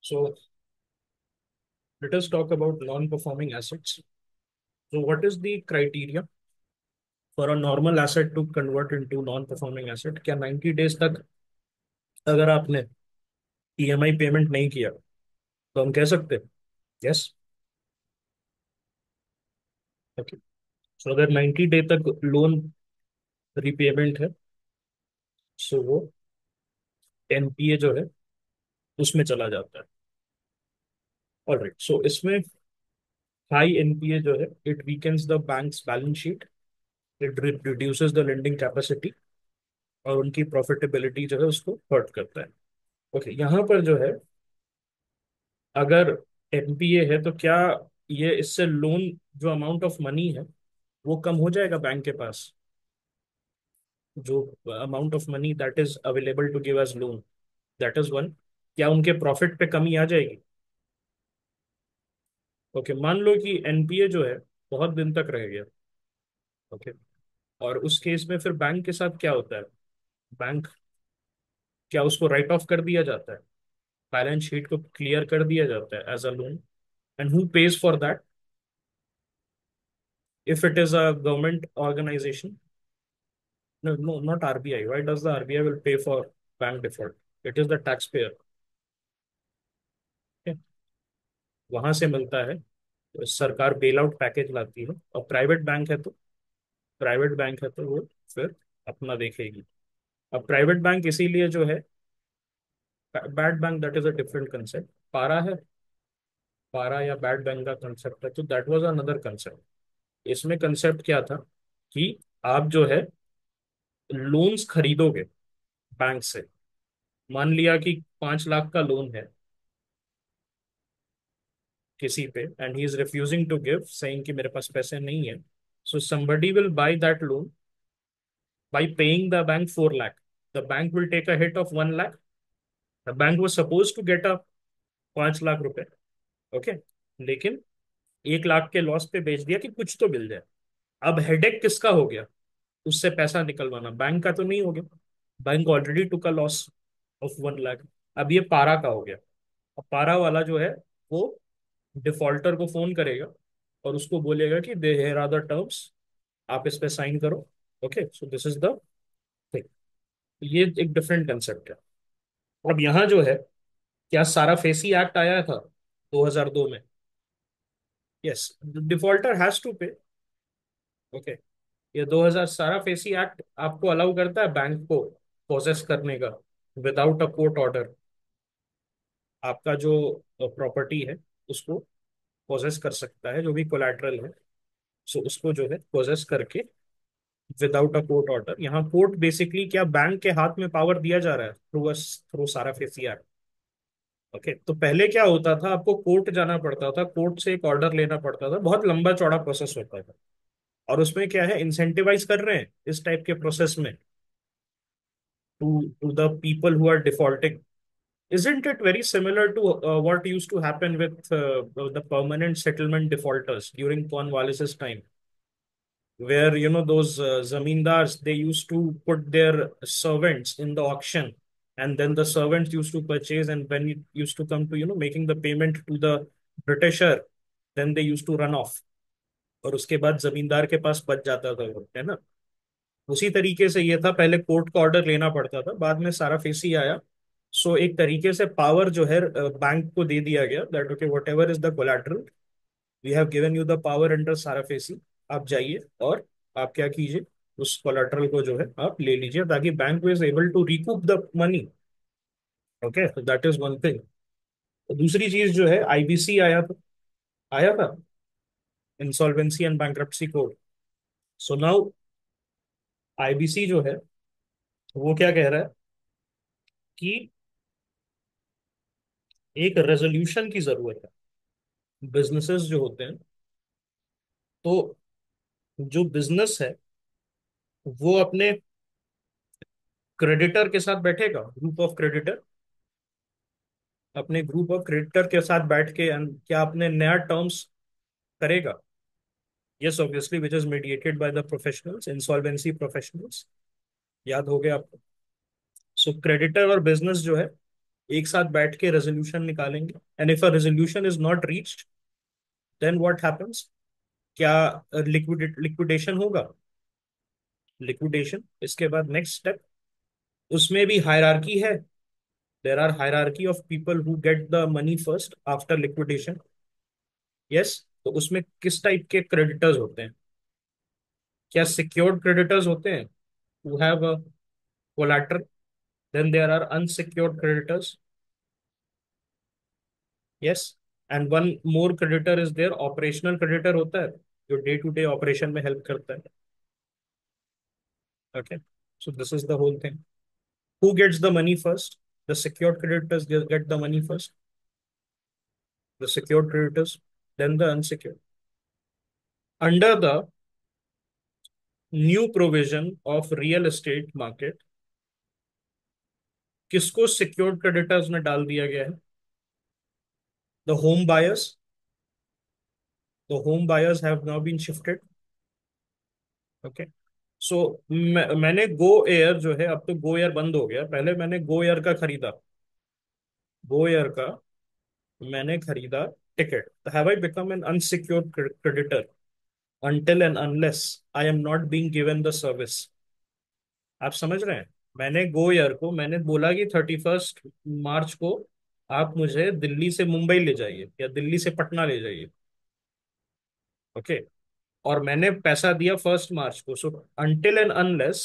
So let us talk about non-performing assets. So what is the criteria for a normal asset to convert into non-performing asset? क्या 90 days तक अगर आपने EMI payment नहीं किया तो हम कह सकते हैं यस? ओके। सो अगर 90 डे तक लोन रिपेमेंट है, सो वो एनपीए जो है उसमें चला जाता है। ऑलराइट, सो इसमें हाई एनपीए जो है it weakens the banks balance sheet, it reduces the lending capacity और उनकी प्रॉफिटेबिलिटी जो है उसको हर्ट करता है। ओके, यहाँ पर जो है अगर एनपीए है तो क्या ये इससे लोन जो अमाउंट ऑफ मनी है वो कम हो जाएगा बैंक के पास, जो amount of money that is available to give as loan, that is one. क्या उनके प्रॉफिट पे कमी आ जाएगी? ओके, मान लो कि एनपीए जो है बहुत दिन तक रह गया। ओके, और उस केस में फिर बैंक के साथ क्या होता है? बैंक, क्या उसको राइट ऑफ कर दिया जाता है? बैलेंस शीट को क्लियर कर दिया जाता है as a loan? And who pays for that? If it is a government organization, no, no, not RBI. Why does the RBI will pay for bank default? It is the taxpayer. Okay? वहां से मिलता है, तो सरकार bail out package लाती है। और private bank है तो वो फिर अपना देखेगी। अब प्राइवेट बैंक इसीलिए जो है, bad bank that is a different concept. पारा है, पारा या बैड बैंक का कंसेप्ट है, तो दैट वाज अनदर कंसेप्ट। इसमें कंसेप्ट क्या था कि आप जो है लोन्स खरीदोगे बैंक से। मान लिया कि 5 लाख का लोन है किसी पे, and he is refusing to give, saying कि मेरे पास पैसे नहीं है। सो somebody will buy that loan by paying the bank 4 lakh. The bank will take a hit of 1 lakh. The bank was supposed to get a 5 lakh रुपए। Okay, लेकिन 1 लाख के loss पे बेच दिया कि कुछ तो मिल जाए। अब हेडेक किसका हो गया? उससे पैसा निकलवाना बैंक का तो नहीं हो गया। Bank already took a loss of 1 lakh. अब ये पारा का हो गया। अब पारा वाला जो है वो डिफॉल्टर को फोन करेगा और उसको बोलेगा कि दे हेयर आर द टर्म्स, आप इस पे साइन करो। Okay, so this is the thing. ये एक डिफरेंट कंसेप्ट है। अब यहाँ जो है, क्या सारा फेसी एक्ट आया था 2002 में? यस, डिफॉल्टर हैज टू पे। ओके, ये 2000 सारा फेसी एक्ट आपको अलाउ करता है बैंक को पोजेस करने का विदाउट अ कोर्ट ऑर्डर। आपका जो प्रॉपर्टी है उसको पोजेस कर सकता है, जो भी कोलैटरल है। सो उसको जो है पोजेस करके विदाउट अ कोर्ट ऑर्डर। यहाँ कोर्ट बेसिकली क्या, बैंक के हाथ में पावर दिया जा रहा है थ्रू सारा फेसी एक्ट। ओके, तो पहले क्या होता था, आपको कोर्ट जाना पड़ता था, कोर्ट से एक ऑर्डर लेना पड़ता था, बहुत लंबा चौड़ा प्रोसेस होता था। और उसमें क्या है, इंसेंटिवाइज कर रहे हैं इस टाइप के प्रोसेस में to the people who are defaulting. Isn't it very similar to what used to happen with the permanent settlement defaulters during Cornwallis's time, where those zamindars, they used to put their servants in the auction, and then the servants used to purchase, and when it used to come to making the payment to the Britisher, then they used to run off। और उसके बाद जमींदार के पास बच जाता था वो, है ना? उसी तरीके से ये था, पहले कोर्ट का ऑर्डर लेना पड़ता था, बाद में सारा फेसी आया। सो एक तरीके से पावर जो है बैंक को दे दिया गया, that okay whatever is the collateral, we have given you the power under SARFAESI. आप जाइए और आप क्या कीजिए, उस कोलैटरल को जो है आप ले लीजिए, ताकि bank is able to recoup the money. Okay, that is one thing. दूसरी चीज जो है, आईबीसी आया था insolvency and bankruptcy code. So now IBC जो है वो क्या कह रहा है कि एक रेजोल्यूशन की जरूरत है बिजनेसेस जो होते हैं। तो जो बिजनेस है वो अपने क्रेडिटर के साथ बैठेगा, ग्रुप ऑफ क्रेडिटर, अपने ग्रुप ऑफ क्रेडिटर के साथ बैठ के क्या अपने नया टर्म्स करेगा? Yes, obviously, which is mediated by the professionals, insolvency professionals. याद हो गया आपको? सो क्रेडिटर और बिजनेस जो है एक साथ बैठ के रेजोल्यूशन निकालेंगे, and if a resolution is not reached, then what happens? क्या लिक्विडेशन होगा? लिक्विडेशन, इसके बाद नेक्स्ट स्टेप, उसमें भी हायरार्की है। There are hierarchy of people who get the money first after liquidation. Yes. तो उसमें किस टाइप के क्रेडिटर्स होते हैं? क्या सिक्योर्ड क्रेडिटर्स होते हैं who have a collateral? Then there are unsecured creditors. Yes. And one more creditor is there, operational creditor होता है, जो डे टू डे ऑपरेशन में हेल्प करता है। Okay, so this is the whole thing. Who gets the money first? The secured creditors get the money first. The secured creditors, then the unsecured. Under the new provision of real estate market, किसको secured creditors में डाल दिया गया है? The home buyers. The home buyers have now been shifted. Okay. सो मैंने Go Air जो है, अब तो गो एयर बंद हो गया, पहले मैंने गो एयर का खरीदा, गो एयर का मैंने खरीदा ticket. Have I become an unsecured creditor until and unless I am not being given the service? आप समझ रहे हैं? मैंने गो एयर को मैंने बोला कि 31 मार्च को आप मुझे दिल्ली से मुंबई ले जाइए या दिल्ली से पटना ले जाइए। ओके। और मैंने पैसा दिया 1 मार्च को। So until and unless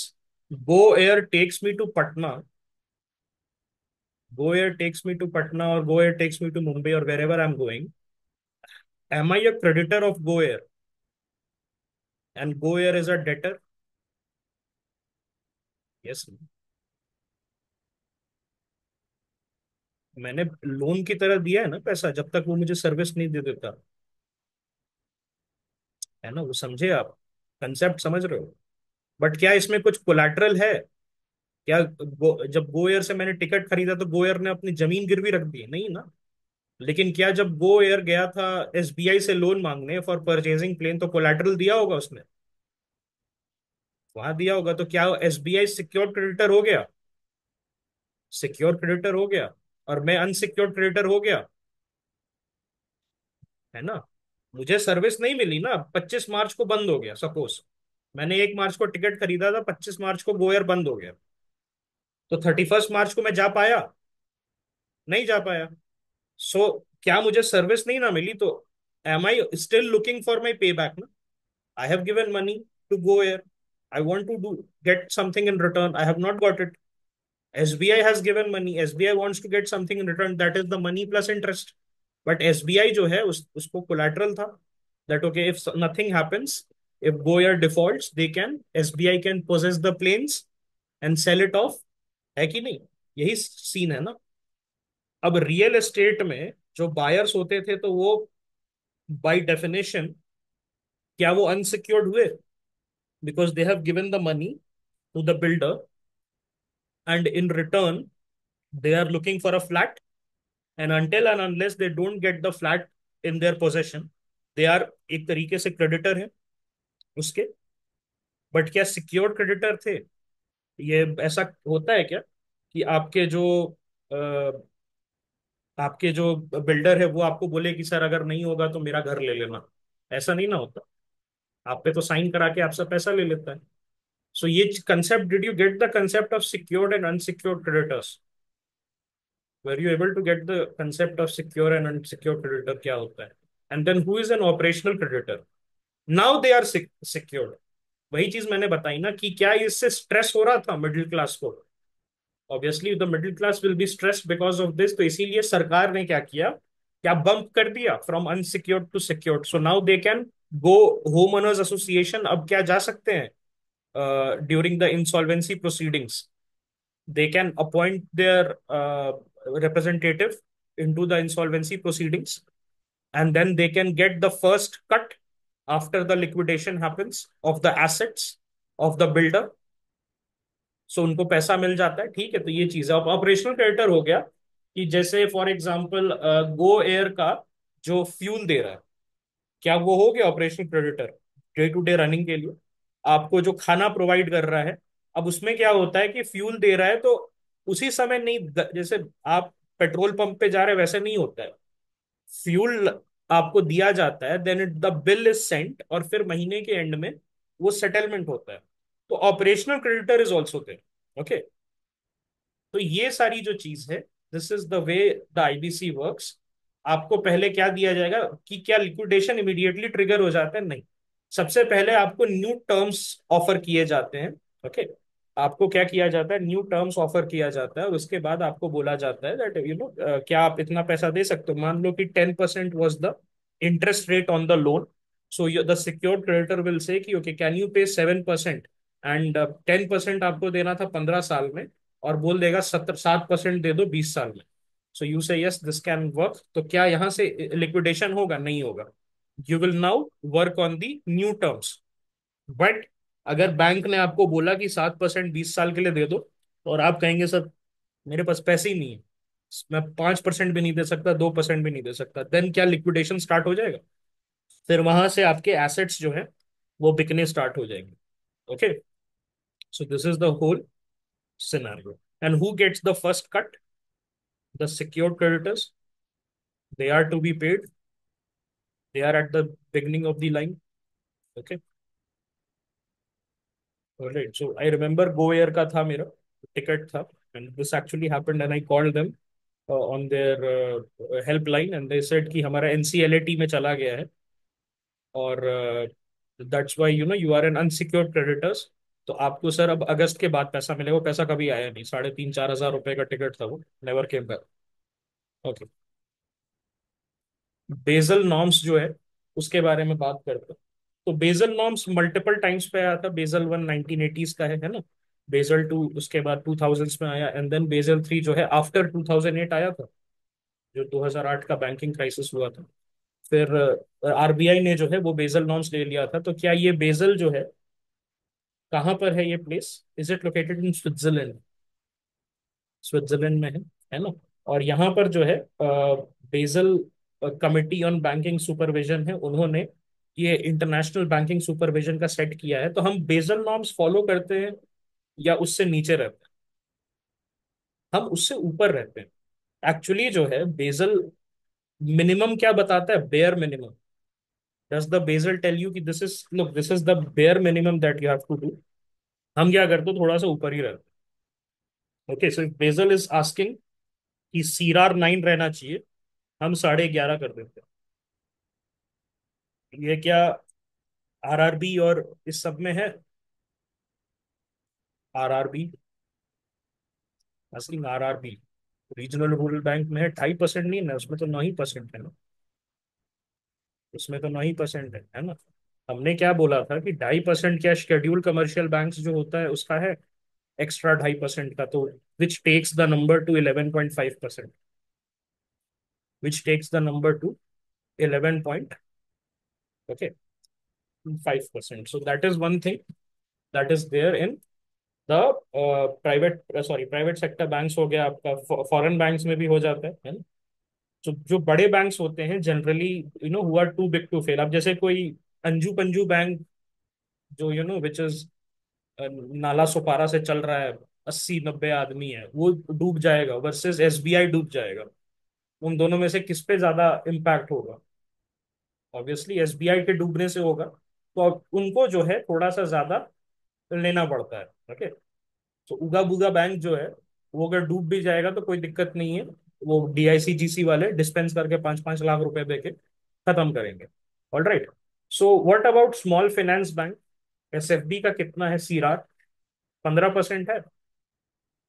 Go Air takes me to Patna, Go Air takes me to Patna और Go Air takes me to Mumbai और where ever I am going, am I a creditor of Go Air and Go Air is a debtor? Yes. मैंने loan की तरह दिया है ना पैसा, जब तक वो मुझे सर्विस नहीं दे देता। है ना, वो समझे आप? कंसेप्ट समझ रहे हो? बट क्या इसमें कुछ कोलैटरल है? क्या जब गो एयर से मैंने टिकट खरीदा तो गो एयर ने अपनी जमीन गिरवी रख दी? नहीं ना। लेकिन क्या जब गो एयर गया था एसबीआई से लोन मांगने फॉर परचेजिंग प्लेन, तो कोलैटरल दिया होगा उसने? वहां दिया होगा। तो क्या एसबीआई सिक्योर क्रेडिटर हो गया? सिक्योर क्रेडिटर हो गया। और मैं अनसिक्योर क्रेडिटर हो गया। है ना? मुझे सर्विस नहीं मिली ना। 25 मार्च को बंद हो गया सपोज, मैंने 1 मार्च को टिकट खरीदा था, 25 मार्च को गोयर बंद हो गया, तो 31 मार्च को मैं जा पाया? नहीं जा पाया। सो क्या मुझे सर्विस नहीं ना मिली, तो am I still looking for my pay back ना? I have given money to GoAir, I want to do get something in return, I have not got it. SBI has given money, SBI wants to get something in return, that is the money plus interest. But SBI जो है उसको collateral था that okay, if nothing happens, if Goyer defaults, they can, SBI can possess the planes and sell it off। है कि नहीं? यही scene है ना। अब रियल एस्टेट में जो बायर्स होते थे, तो वो बाय डेफिनेशन क्या वो अनसिक्योर्ड हुए? Because they have given the money to the builder and in return they are looking for a flat, and until and unless they don't get the flat in their possession, they are एक तरीके से creditor है उसके। But क्या secured creditor थे? ये ऐसा होता है क्या कि आपके जो बिल्डर है वो आपको बोले कि सर अगर नहीं होगा तो मेरा घर ले लेना? ऐसा नहीं ना होता। आप पे तो साइन करा के आपसे पैसा ले लेता है। सो ये concept, did you get the concept of secured and unsecured creditors? were you able to get the concept of secure and unsecured creditor क्या होता है? And then who is an operational creditor? Now they are secured। वही चीज मैंने बताई ना कि क्या इससे स्ट्रेस हो रहा था मिडिल क्लास को? Obviously the middle class will be stressed because of this. तो इसीलिए सरकार ने क्या किया, क्या बम्प कर दिया from unsecured to secured. So now they can go, home owners association अब क्या जा सकते हैं during the insolvency proceedings, they can appoint their representative into the insolvency proceedings, and then they can get the first cut after the liquidation happens of the assets of the builder। सो उनको पैसा मिल जाता है। ठीक है, तो ये चीज है। अब ऑपरेशनल क्रेडिटर हो गया कि जैसे फॉर एग्जांपल गो एयर का जो फ्यूल दे रहा है, क्या वो हो गया operational creditor day to day running के लिए? आपको जो खाना प्रोवाइड कर रहा है, अब उसमें क्या होता है कि फ्यूल दे रहा है तो उसी समय नहीं जैसे आप पेट्रोल पंप पे जा रहे हैं वैसे नहीं होता है। फ्यूल आपको दिया जाता है, then it the bill is sent, और फिर महीने के एंड में वो सेटलमेंट होता है। तो operational creditor is also there. Okay. तो ये सारी जो चीज है, this is the way the IBC works. आपको पहले क्या दिया जाएगा कि क्या लिक्विडेशन इमीडिएटली ट्रिगर हो जाता है? नहीं। सबसे पहले आपको न्यू टर्म्स ऑफर किए जाते हैं। ओके। आपको क्या किया जाता है? न्यू टर्म्स ऑफर किया जाता है, और उसके बाद आपको बोला जाता है दैट क्या आप इतना पैसा दे सकते हो? मान लो कि 10% was the interest rate on the loan. So the secured creditor will say कि ओके कैन यू पे 7%, एंड 10% आपको देना था 15 साल में, और बोल देगा 7% दे दो 20 साल में। सो यू से यस दिस कैन वर्क। तो क्या यहाँ से लिक्विडेशन होगा? नहीं होगा। You will now work on the new terms. But अगर बैंक ने आपको बोला कि 7% 20 साल के लिए दे दो, और आप कहेंगे सर मेरे पास पैसे ही नहीं है, मैं 5% भी नहीं दे सकता, 2% भी नहीं दे सकता, देन क्या लिक्विडेशन स्टार्ट हो जाएगा? फिर वहां से आपके एसेट्स जो है वो बिकने स्टार्ट हो जाएंगे। Okay. So this is the whole scenario. And who gets the first cut? The secured creditors. They are to be paid. They are at the beginning of the line. Okay. All right. So I remember Go Air का था मेरा ticket था, and this actually happened, and I called them on their helpline, and they said कि हमारा NCLAT में चला गया है, और that's why you are an unsecured creditors. तो आपको सर अब अगस्त के बाद पैसा मिलेगा। वो पैसा कभी आया नहीं, 3,500-4,000 रुपए का टिकट था वो, never came back. Okay. Basel norms जो है उसके बारे में बात करते हैं। तो बेजल नॉर्म्स मल्टीपल टाइम्स पे आया था। बेजल वन 1980s का है ना। बेजल टू उसके बाद 2000s में आया, एंड देन बेजल थ्री जो है आफ्टर 2008 आया था, जो 2008 का बैंकिंग क्राइसिस हुआ था। फिर आरबीआई ने जो है वो बेजल नॉर्म्स ले लिया था। तो क्या ये बेजल जो है कहाँ पर है? ये place is it located in Switzerland? Switzerland में है ना। और यहाँ पर जो है Basel committee on banking supervision है, उन्होंने ये इंटरनेशनल बैंकिंग सुपरविजन का सेट किया है। तो हम बेजल नॉर्म्स फॉलो करते हैं या उससे नीचे रहते हैं? हम उससे ऊपर रहते हैं। एक्चुअली जो है बेजल मिनिमम क्या बताता है? Bare minimum. Does the Basel tell you कि this is look this is the bare minimum that you have to do? हम क्या करते हैं? थोड़ा सा ऊपर ही रहते हैं। Okay. So Basel is asking कि सीआर 9 रहना चाहिए, हम 11.5 कर देते हैं। ये क्या आरआरबी और इस सब में है? आरआरबी असली आरआरबी रीजनल रूरल बैंक में है। 2.5% नहीं है ना उसमें? तो 9% है ना। उसमें तो 9% है ना। हमने क्या बोला था कि 2.5% क्या शेड्यूल कमर्शियल बैंक्स जो होता है उसका है एक्स्ट्रा 2.5% का, तो which takes the number to 11.5%। Which takes the number to 11 point, okay, 5%। So that is one thing that is there in the private, sorry private sector banks हो गया आपका। फॉरेन बैंक्स में भी हो जाता है ना। जो जो बड़े बैंक्स होते हैं generally who are too big to fail. अब जैसे कोई अंजू पंजू बैंक जो विच इज नाला सोपारा से चल रहा है, 80-90 आदमी है, वो डूब जाएगा वर्सेस एसबीआई डूब जाएगा। उन दोनों में से किस पे ज्यादा इम्पैक्ट होगा? ऑब्वियसली एसबीआई के डूबने से होगा। तो अब उनको जो है थोड़ा सा ज्यादा लेना पड़ता है। ओके। तो उगा बुगा बैंक जो है वो अगर डूब भी जाएगा तो कोई दिक्कत नहीं है। वो डीआईसीजीसी वाले डिस्पेंस करके 5-5 लाख रुपए देके खत्म करेंगे। All right. So what about small finance bank? SFB का कितना है सीआर? 15% है।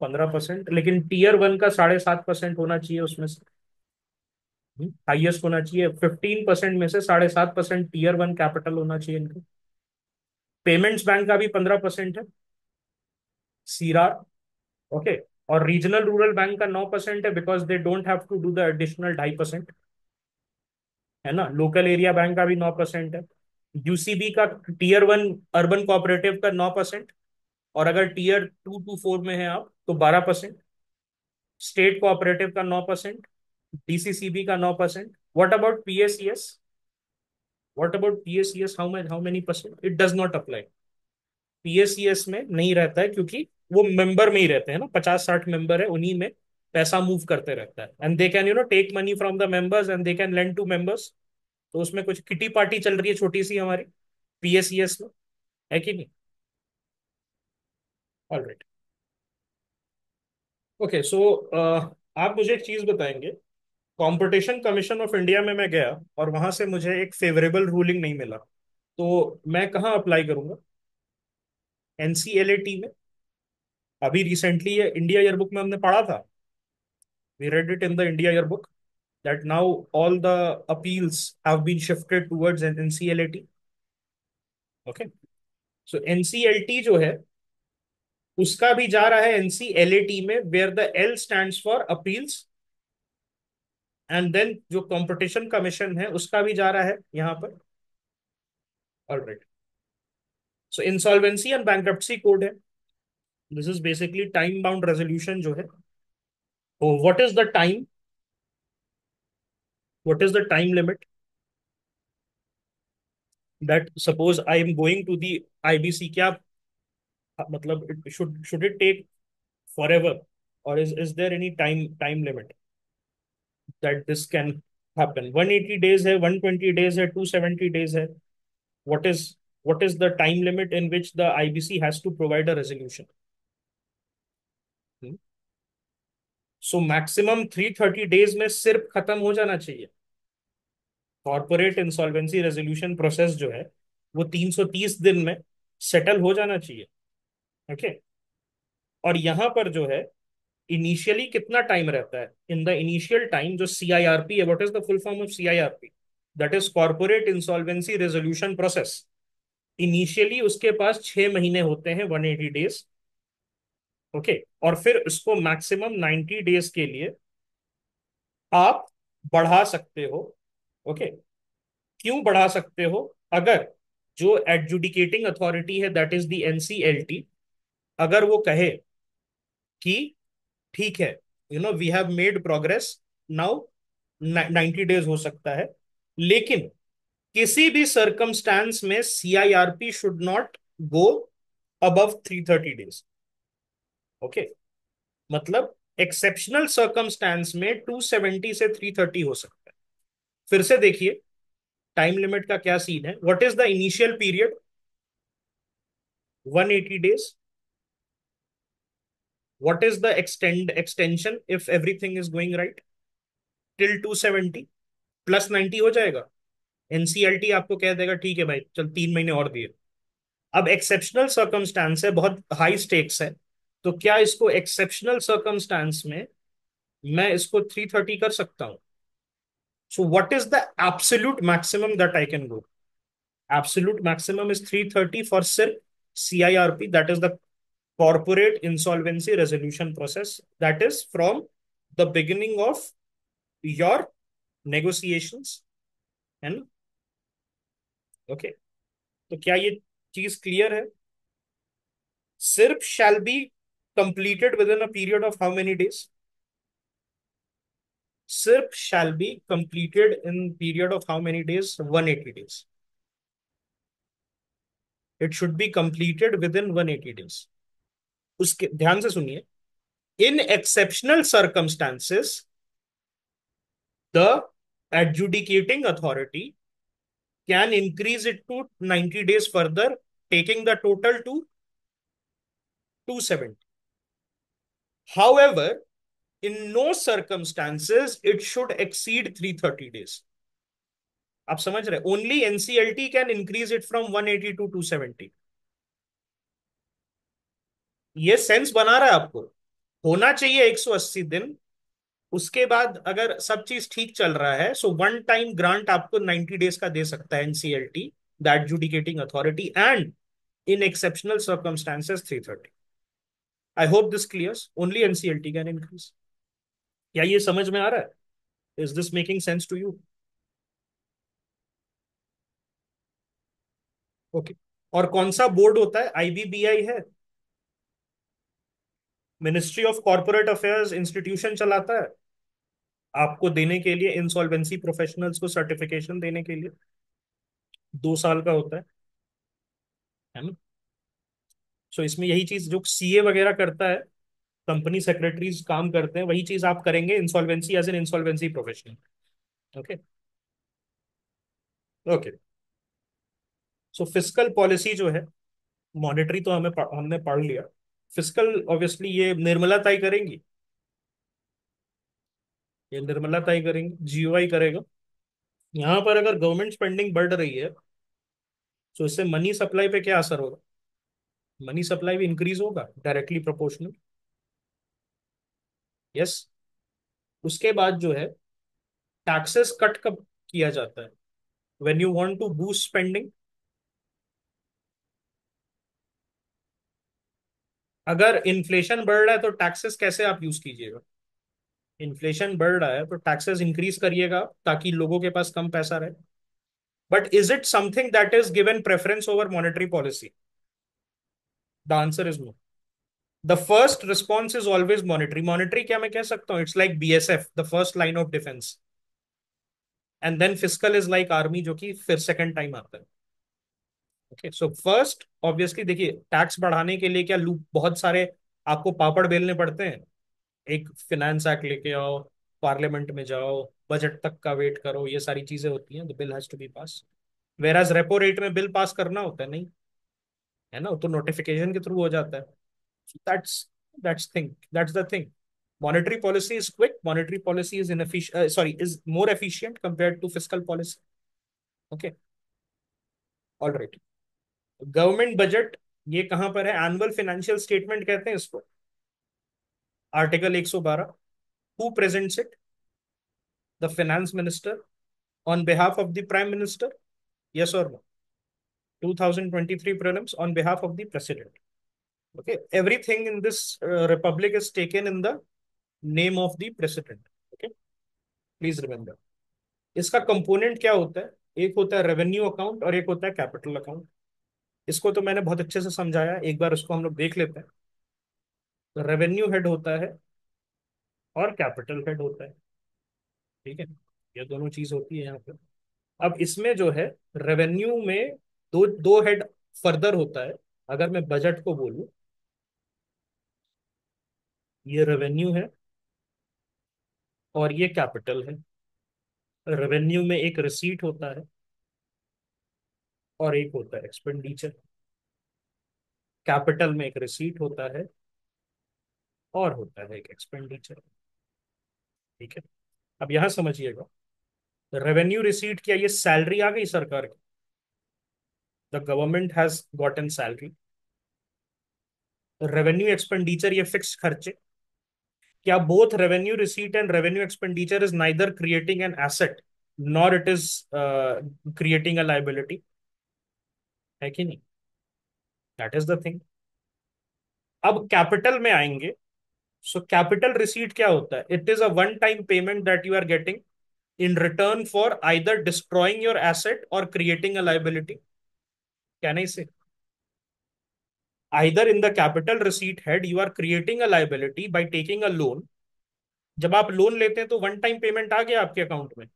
15%, लेकिन टीयर वन का 7.5% होना चाहिए उसमें से। हाईएस्ट होना चाहिए। 15% में से 7.5% टीयर वन कैपिटल होना चाहिए इनका। पेमेंट्स बैंक का भी 15% है सीआर। ओके। और रीजनल रूरल बैंक का 9% है, because they don't have to do the additional 2.5%। है ना। लोकल एरिया बैंक का भी 9% है। यूसीबी का टीयर वन अर्बन कोऑपरेटिव का 9%। और अगर टीयर 2 to 4 में है आप तो 12%। स्टेट कोऑपरेटिव का 9%। डीसीसीबी का 9%। What about PSEs? What about PSEs? How many percent? It does not apply. PSEs में नहीं रहता है क्योंकि वो मेंबर में ही रहते हैं ना, 50-60 मेंबर है उन्हीं में पैसा मूव करते रहता है, and they can take money from the members and they can lend to members. तो उसमें कुछ किटी पार्टी चल रही है छोटी सी हमारी पीएसईएस में, है कि नहीं? ऑलराइट। ओके, सो आप मुझे एक चीज बताएंगे। कंपटीशन कमीशन ऑफ इंडिया में मैं गया और वहां से मुझे एक फेवरेबल रूलिंग नहीं मिला, तो मैं कहाँ अप्लाई करूंगा? एनसीएलएटी में। अभी रिसेंटली ये इंडिया ईयरबुक में हमने पढ़ा था, we read it in the India yearbook, that now all the appeals have been shifted towards an NCLAT. Okay, so NCLT जो है उसका भी जा रहा है NCLAT में, where the L stands for appeals, and then जो कंपटीशन कमीशन है उसका भी जा रहा है यहाँ पर। Alright, so insolvency and bankruptcy code है। This is basically time bound resolution जो है। What is the time, what is the time limit that suppose I am going to the IBC? क्या मतलब, should it take forever, or is there any time limit that this can happen? 180 days है, 120 days है, 270 days है? What is the time limit in which the IBC has to provide a resolution? So maximum 330 days में सिर्फ खत्म हो जाना चाहिए। Corporate insolvency resolution process जो है वो 330 दिन में सेटल हो जाना चाहिए। ओके, और यहां पर जो है इनिशियली कितना टाइम रहता है? इन द इनिशियल टाइम जो सीआईआरपी है, what is the full form of CIRP? That is corporate insolvency resolution process. Initially उसके पास 6 महीने होते हैं, 180 डेज। ओके, और फिर उसको मैक्सिमम 90 डेज के लिए आप बढ़ा सकते हो। ओके, क्यों बढ़ा सकते हो? अगर जो एडजुडिकेटिंग अथॉरिटी है, दैट इज द एनसीएलटी, अगर वो कहे कि ठीक है, we have made progress now, 90 days हो सकता है, लेकिन किसी भी सर्कमस्टांस में CIRP should not go above 330 days. Okay, मतलब एक्सेप्शनल सर्कमस्टांस में 270 से 330 हो सकता है। फिर से देखिए टाइम लिमिट का क्या सीन है। What is the initial period? 180 days. What is the extension if everything is going right? Till 270 plus 90 हो जाएगा। एनसीएलटी आपको कह देगा ठीक है भाई, चल 3 महीने और दिए। अब एक्सेप्शनल सर्कमस्टांस है, बहुत हाई स्टेक्स है, तो क्या इसको एक्सेप्शनल सर्कमस्टांस में मैं इसको 330 कर सकता हूं? So what is the absolute maximum that I can go? Absolute maximum is 330 for सिर्फ CIRP, that is the corporate insolvency resolution process, that is from the beginning of your negotiations. है ना? Okay, तो क्या ये चीज clear है? सिर्फ shall be completed within a period of how many days? सिर्फ shall be completed in period of how many days? 180 days. It should be completed within 180 days. उसके ध्यान से सुनिए, in exceptional circumstances the adjudicating authority can increase it to 90 days further, taking the total to 270. However, in no circumstances it should exceed 330 days. आप समझ रहे? Only NCLT can increase it from 180 to 270। ये sense बना रहा है आपको? होना चाहिए 180 दिन। उसके बाद अगर सब चीज ठीक चल रहा है, सो वन टाइम ग्रांट आपको 90 डेज का दे सकता है NCLT, the adjudicating authority, and in exceptional circumstances 330। I hope this clears. Only NCLT can increase. क्या ये समझ में आ रहा है? Is this making sense to you? Okay, और कौन सा बोर्ड होता है? आईबीबीआई है, ministry of corporate affairs institution चलाता है आपको देने के लिए, इंसॉल्वेंसी प्रोफेशनल्स को सर्टिफिकेशन देने के लिए। 2 साल का होता है ना? सो इसमें यही चीज जो सीए वगैरह करता है, कंपनी सेक्रेटरीज काम करते हैं, वही चीज आप करेंगे insolvency as an insolvency professional. Okay. Okay. So fiscal policy जो है, मॉनेटरी तो हमने पढ़ लिया। फिस्कल ऑब्वियसली ये निर्मला तय करेंगी, ये निर्मला तय करेंगी, जीओआई करेगा। यहाँ पर अगर गवर्नमेंट स्पेंडिंग बढ़ रही है तो इससे मनी सप्लाई पे क्या असर होगा? मनी सप्लाई भी इंक्रीज होगा, डायरेक्टली प्रोपोर्शनल। यस। उसके बाद जो है, टैक्सेस कट कब किया जाता है? When you want to boost spending. अगर इन्फ्लेशन बढ़ रहा है तो टैक्सेस कैसे आप यूज कीजिएगा? इन्फ्लेशन बढ़ रहा है तो टैक्सेस इंक्रीज करिएगा ताकि लोगों के पास कम पैसा रहे। But is it something that is given preference over monetary policy? The answer is no. The first response is always monetary. Monetary क्या मैं कह सकता हूँ, it's like BSF, the first line of defence. And then fiscal is like army, जो कि फिर second time आता है। ओके, सो फर्स्ट ऑब्वियसली देखिए, टैक्स बढ़ाने के लिए क्या लूप, बहुत सारे आपको पापड़ बेलने पड़ते हैं। एक फिनेंस एक्ट लेके आओ, पार्लियामेंट में जाओ, बजट तक का वेट करो, ये सारी चीजें होती हैं, the bill has to be pass. Whereas repo rate में बिल पास करना होता है नहीं, है ना, वो तो नोटिफिकेशन के थ्रू हो जाता है। That's that's the thing. Monetary policy is quick. Monetary policy is inefficient. Sorry, is more efficient compared to fiscal policy. Okay, all right. Government budget, ये कहां पर है? एनुअल फाइनेंशियल स्टेटमेंट कहते हैं इसको। Article 112। Who presents it? The finance minister on behalf of the prime minister. Yes और no? 2023 prelims on behalf of the president. Okay, everything in this republic is taken in the name of the president. Okay, please remember। इसका component क्या होता है? एक होता है revenue account और एक होता है कैपिटल अकाउंट। इसको तो मैंने बहुत अच्छे से समझाया, एक बार उसको हम लोग देख लेते हैं। तो रेवेन्यू हेड होता है और कैपिटल हेड होता है। ठीक है, ये दोनों चीज होती है यहाँ पे। अब इसमें जो है, रेवेन्यू में दो दो हेड फर्दर होता है। अगर मैं बजट को बोलूं, ये रेवेन्यू है और ये कैपिटल है। रेवेन्यू में एक रिसीट होता है और एक होता है एक्सपेंडिचर। कैपिटल में एक रिसीट होता है और होता है एक एक्सपेंडिचर। ठीक है, अब यहां समझिएगा, रेवेन्यू रिसीट क्या, ये सैलरी आ गई सरकार की, the government has gotten salary. Revenue expenditure ये फिक्स खर्चे। क्या both revenue receipt and revenue expenditure is neither creating an asset nor it is creating a liability? है कि नहीं? That is the thing. अब कैपिटल में आएंगे। सो कैपिटल रिसीट क्या होता है? It is a one time payment that you are getting in return for either destroying your asset or creating a liability. Can I say? Either in the capital receipt head, you are creating a liability by taking a loan. जब आप loan लेते हैं तो one time payment आ गया आपके account में,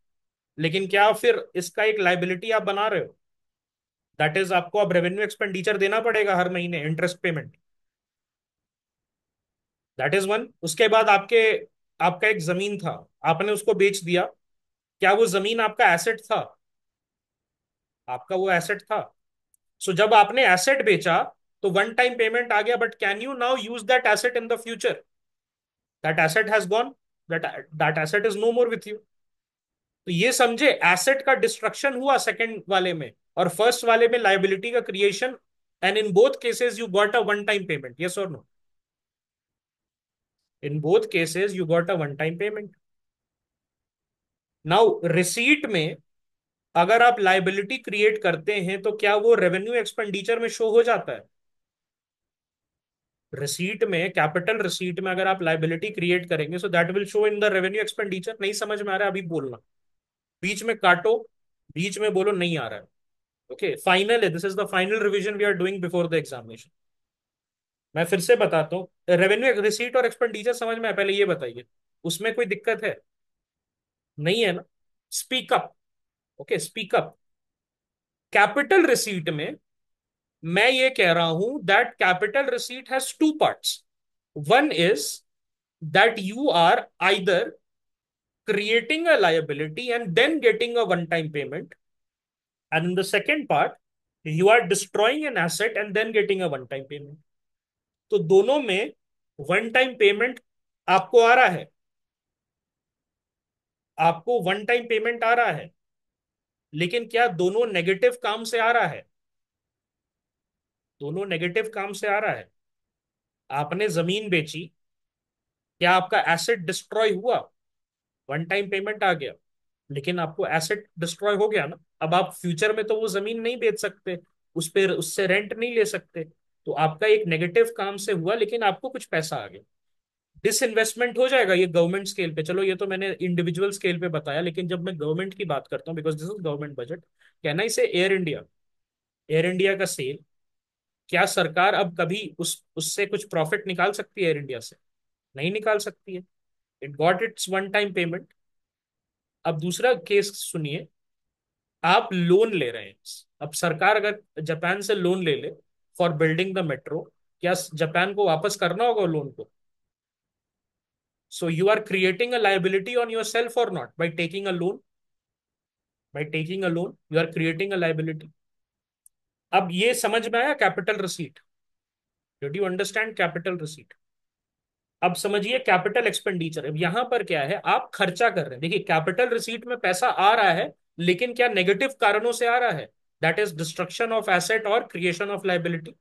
लेकिन क्या फिर इसका एक लाइबिलिटी आप बना रहे हो? दैट इज, आपको अब रेवेन्यू एक्सपेंडिचर देना पड़ेगा हर महीने, interest payment. That is one. उसके बाद आपका एक जमीन था, आपने उसको बेच दिया। क्या वो जमीन आपका एसेट था? आपका वो एसेट था। सो जब आपने एसेट बेचा तो वन टाइम पेमेंट आ गया, but can you now use that asset in the future? That asset has gone, that that asset is no more with you. तो ये समझे, एसेट का डिस्ट्रक्शन हुआ सेकंड वाले में, और फर्स्ट वाले में लाइबिलिटी का creation. And in both cases you got a one time payment. Yes और no? In both cases you got a one time payment. Now receipt में अगर आप लाइबिलिटी क्रिएट करते हैं तो क्या वो रेवेन्यू एक्सपेंडिचर में शो हो जाता है? रिसीट में, कैपिटल रिसीट में अगर आप लाइबिलिटी क्रिएट करेंगे so that will show in the revenue expenditure. नहीं समझ में आ रहा है अभी बोलना, बीच में काटो, बीच में बोलो नहीं आ रहा है। ओके, फाइनल है, this is the final revision we are doing before the examination. मैं फिर से बताता हूँ, रेवेन्यू रिसीट और एक्सपेंडिचर समझ में है, पहले ये बताइए, उसमें कोई दिक्कत है? नहीं है ना? Speak up. Okay, speak up. Capital receipt में मैं ये कह रहा हूं that capital receipt has two parts. One is that you are either creating a liability and then getting a one time payment, and in the second part you are destroying an asset and then getting a one time payment. तो दोनों में one time payment आपको आ रहा है, आपको one time payment आ रहा है, लेकिन क्या दोनों नेगेटिव काम से आ रहा है? दोनों नेगेटिव काम से आ रहा है। आपने जमीन बेची, क्या आपका एसेट डिस्ट्रॉय हुआ? वन टाइम पेमेंट आ गया, लेकिन आपको एसेट डिस्ट्रॉय हो गया ना। अब आप फ्यूचर में तो वो जमीन नहीं बेच सकते, उस पर उससे रेंट नहीं ले सकते। तो आपका एक नेगेटिव काम से हुआ, लेकिन आपको कुछ पैसा आ गया। डिसइन्वेस्टमेंट हो जाएगा ये गवर्नमेंट स्केल पे। चलो ये तो मैंने इंडिविजुअल स्केल पे बताया, लेकिन जब मैं गवर्नमेंट की बात करता हूँ, because this is government budget, कहना इसे एयर इंडिया। एयर इंडिया का सेल, क्या सरकार अब कभी उससे कुछ प्रॉफिट निकाल सकती है एयर इंडिया से? नहीं निकाल सकती है। It got its one time payment. अब दूसरा केस सुनिए। आप लोन ले रहे हैं। अब सरकार अगर जापान से लोन ले ले फॉर बिल्डिंग द मेट्रो, क्या जापान को वापस करना होगा लोन को? So you are creating a liability on yourself और not by taking a loan? By taking a loan you are creating a liability. अब ये समझ में आया capital receipt? Did you understand capital receipt? अब समझिए capital expenditure. अब यहां पर क्या है, आप खर्चा कर रहे हैं। देखिए कैपिटल रिसीट में पैसा आ रहा है, लेकिन क्या नेगेटिव कारणों से आ रहा है? That is destruction of asset और क्रिएशन ऑफ लाइबिलिटी।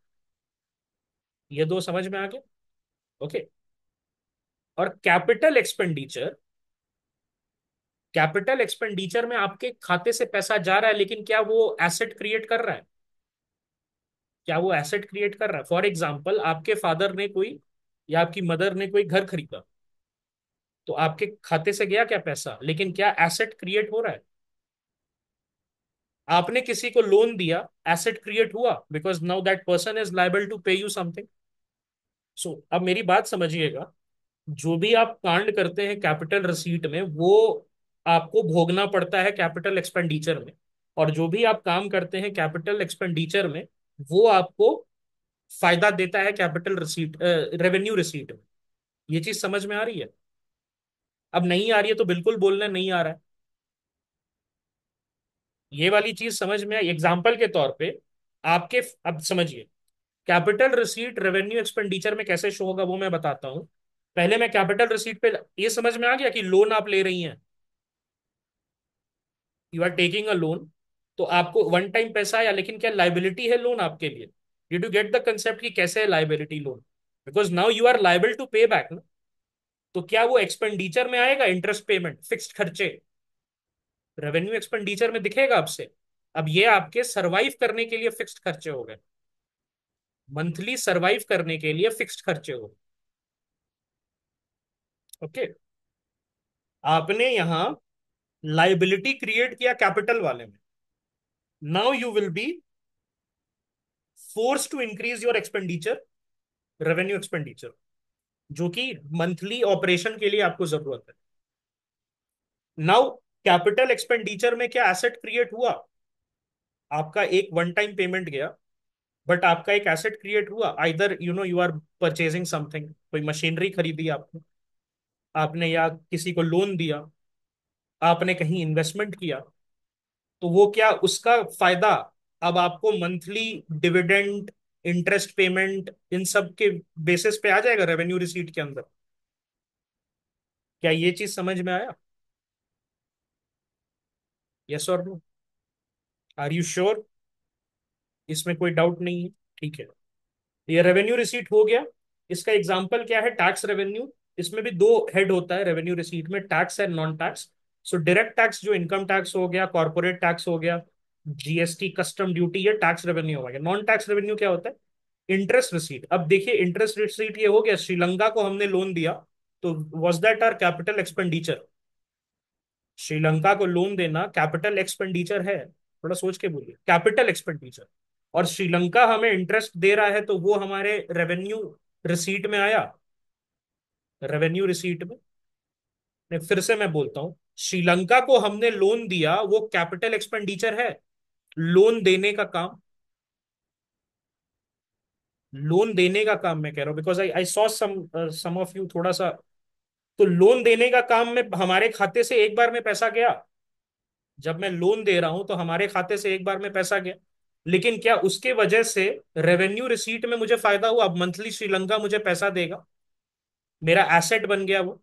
ये दो समझ में आ गए? ओके। और कैपिटल एक्सपेंडिचर में आपके खाते से पैसा जा रहा है, लेकिन क्या वो एसेट क्रिएट कर रहा है? क्या वो एसेट क्रिएट कर रहा है? फॉर एग्जाम्पल, आपके फादर ने कोई या आपकी मदर ने कोई घर खरीदा, तो आपके खाते से गया क्या पैसा, लेकिन क्या एसेट क्रिएट हो रहा है? आपने किसी को लोन दिया, एसेट क्रिएट हुआ, because now that person is liable to pay you something. So अब मेरी बात समझिएगा। जो भी आप कांड करते हैं कैपिटल रिसीट में, वो आपको भोगना पड़ता है कैपिटल एक्सपेंडिचर में। और जो भी आप काम करते हैं कैपिटल एक्सपेंडिचर में, वो आपको फायदा देता है कैपिटल रिसीट, रेवेन्यू रिसीट में। ये चीज समझ में आ रही है? अब नहीं आ रही है तो बिल्कुल बोलना नहीं आ रहा है। ये वाली चीज समझ में आई एग्जाम्पल के तौर पे आपके। अब समझिए कैपिटल रिसीट रेवेन्यू एक्सपेंडिचर में कैसे शो होगा वो मैं बताता हूं। पहले मैं कैपिटल रिसीट पे, ये समझ में आ गया कि लोन आप ले रही हैं, you are taking a loan. तो आपको वन टाइम पैसा आया, लेकिन क्या लाइबिलिटी है लोन आपके लिए? Did you get the concept कि कैसे है liability loan? Because now you are liable to pay back ना। तो क्या वो एक्सपेंडिचर में आएगा? इंटरेस्ट पेमेंट, फिक्स्ड खर्चे रेवेन्यू एक्सपेंडिचर में दिखेगा आपसे। अब ये आपके सरवाइव करने के लिए फिक्स्ड खर्चे हो गए, मंथली सरवाइव करने के लिए फिक्स्ड खर्चे हो। ओके। आपने यहां लाइबिलिटी क्रिएट किया कैपिटल वाले में। Now you will be force to increase your expenditure, revenue expenditure, जो कि मंथली ऑपरेशन के लिए आपको जरूरत है। नाउ कैपिटल एक्सपेंडिचर में क्या एसेट क्रिएट हुआ? आपका एक वन टाइम पेमेंट गया, बट आपका एक एसेट क्रिएट हुआ। Either you are purchasing something, कोई मशीनरी खरीदी आपने, आपने या किसी को लोन दिया, आपने कहीं इन्वेस्टमेंट किया। तो वो क्या उसका फायदा अब आपको मंथली डिविडेंड, इंटरेस्ट पेमेंट, इन सब के बेसिस पे आ जाएगा रेवेन्यू रिसीट के अंदर। क्या ये चीज समझ में आया? यस और नो? Are you sure? इसमें कोई डाउट नहीं है? ठीक है। ये रेवेन्यू रिसीट हो गया। इसका एग्जांपल क्या है? Tax revenue. इसमें भी दो हेड होता है रेवेन्यू रिसीट में, tax and non tax. So direct tax जो इनकम टैक्स हो गया, कॉर्पोरेट टैक्स हो गया, जीएसटी, कस्टम ड्यूटी, ये टैक्स रेवेन्यू हो गया। नॉन टैक्स रेवेन्यू क्या होता है? Interest receipt. अब देखिए इंटरेस्ट रिसीट ये हो गया, श्रीलंका को हमने लोन दिया, तो was that are capital expenditure? Sri Lanka को लोन देना कैपिटल एक्सपेंडिचर है? थोड़ा सोच के बोलिए, कैपिटल एक्सपेंडिचर। और श्रीलंका हमें इंटरेस्ट दे रहा है, तो वो हमारे रेवेन्यू रिसीट में आया, रेवेन्यू रिसीट में। फिर से मैं बोलता हूं, श्रीलंका को हमने लोन दिया, वो कैपिटल एक्सपेंडिचर है। लोन देने का काम, लोन देने का काम मैं कह रहा हूं, because I I saw some of you थोड़ा सा तो लोन देने का काम में हमारे खाते से एक बार में पैसा गया। जब मैं लोन दे रहा हूं तो हमारे खाते से एक बार में पैसा गया। लेकिन क्या उसके वजह से रेवेन्यू रिसीट में मुझे फायदा हुआ? अब मंथली श्रीलंका मुझे पैसा देगा, मेरा एसेट बन गया वो।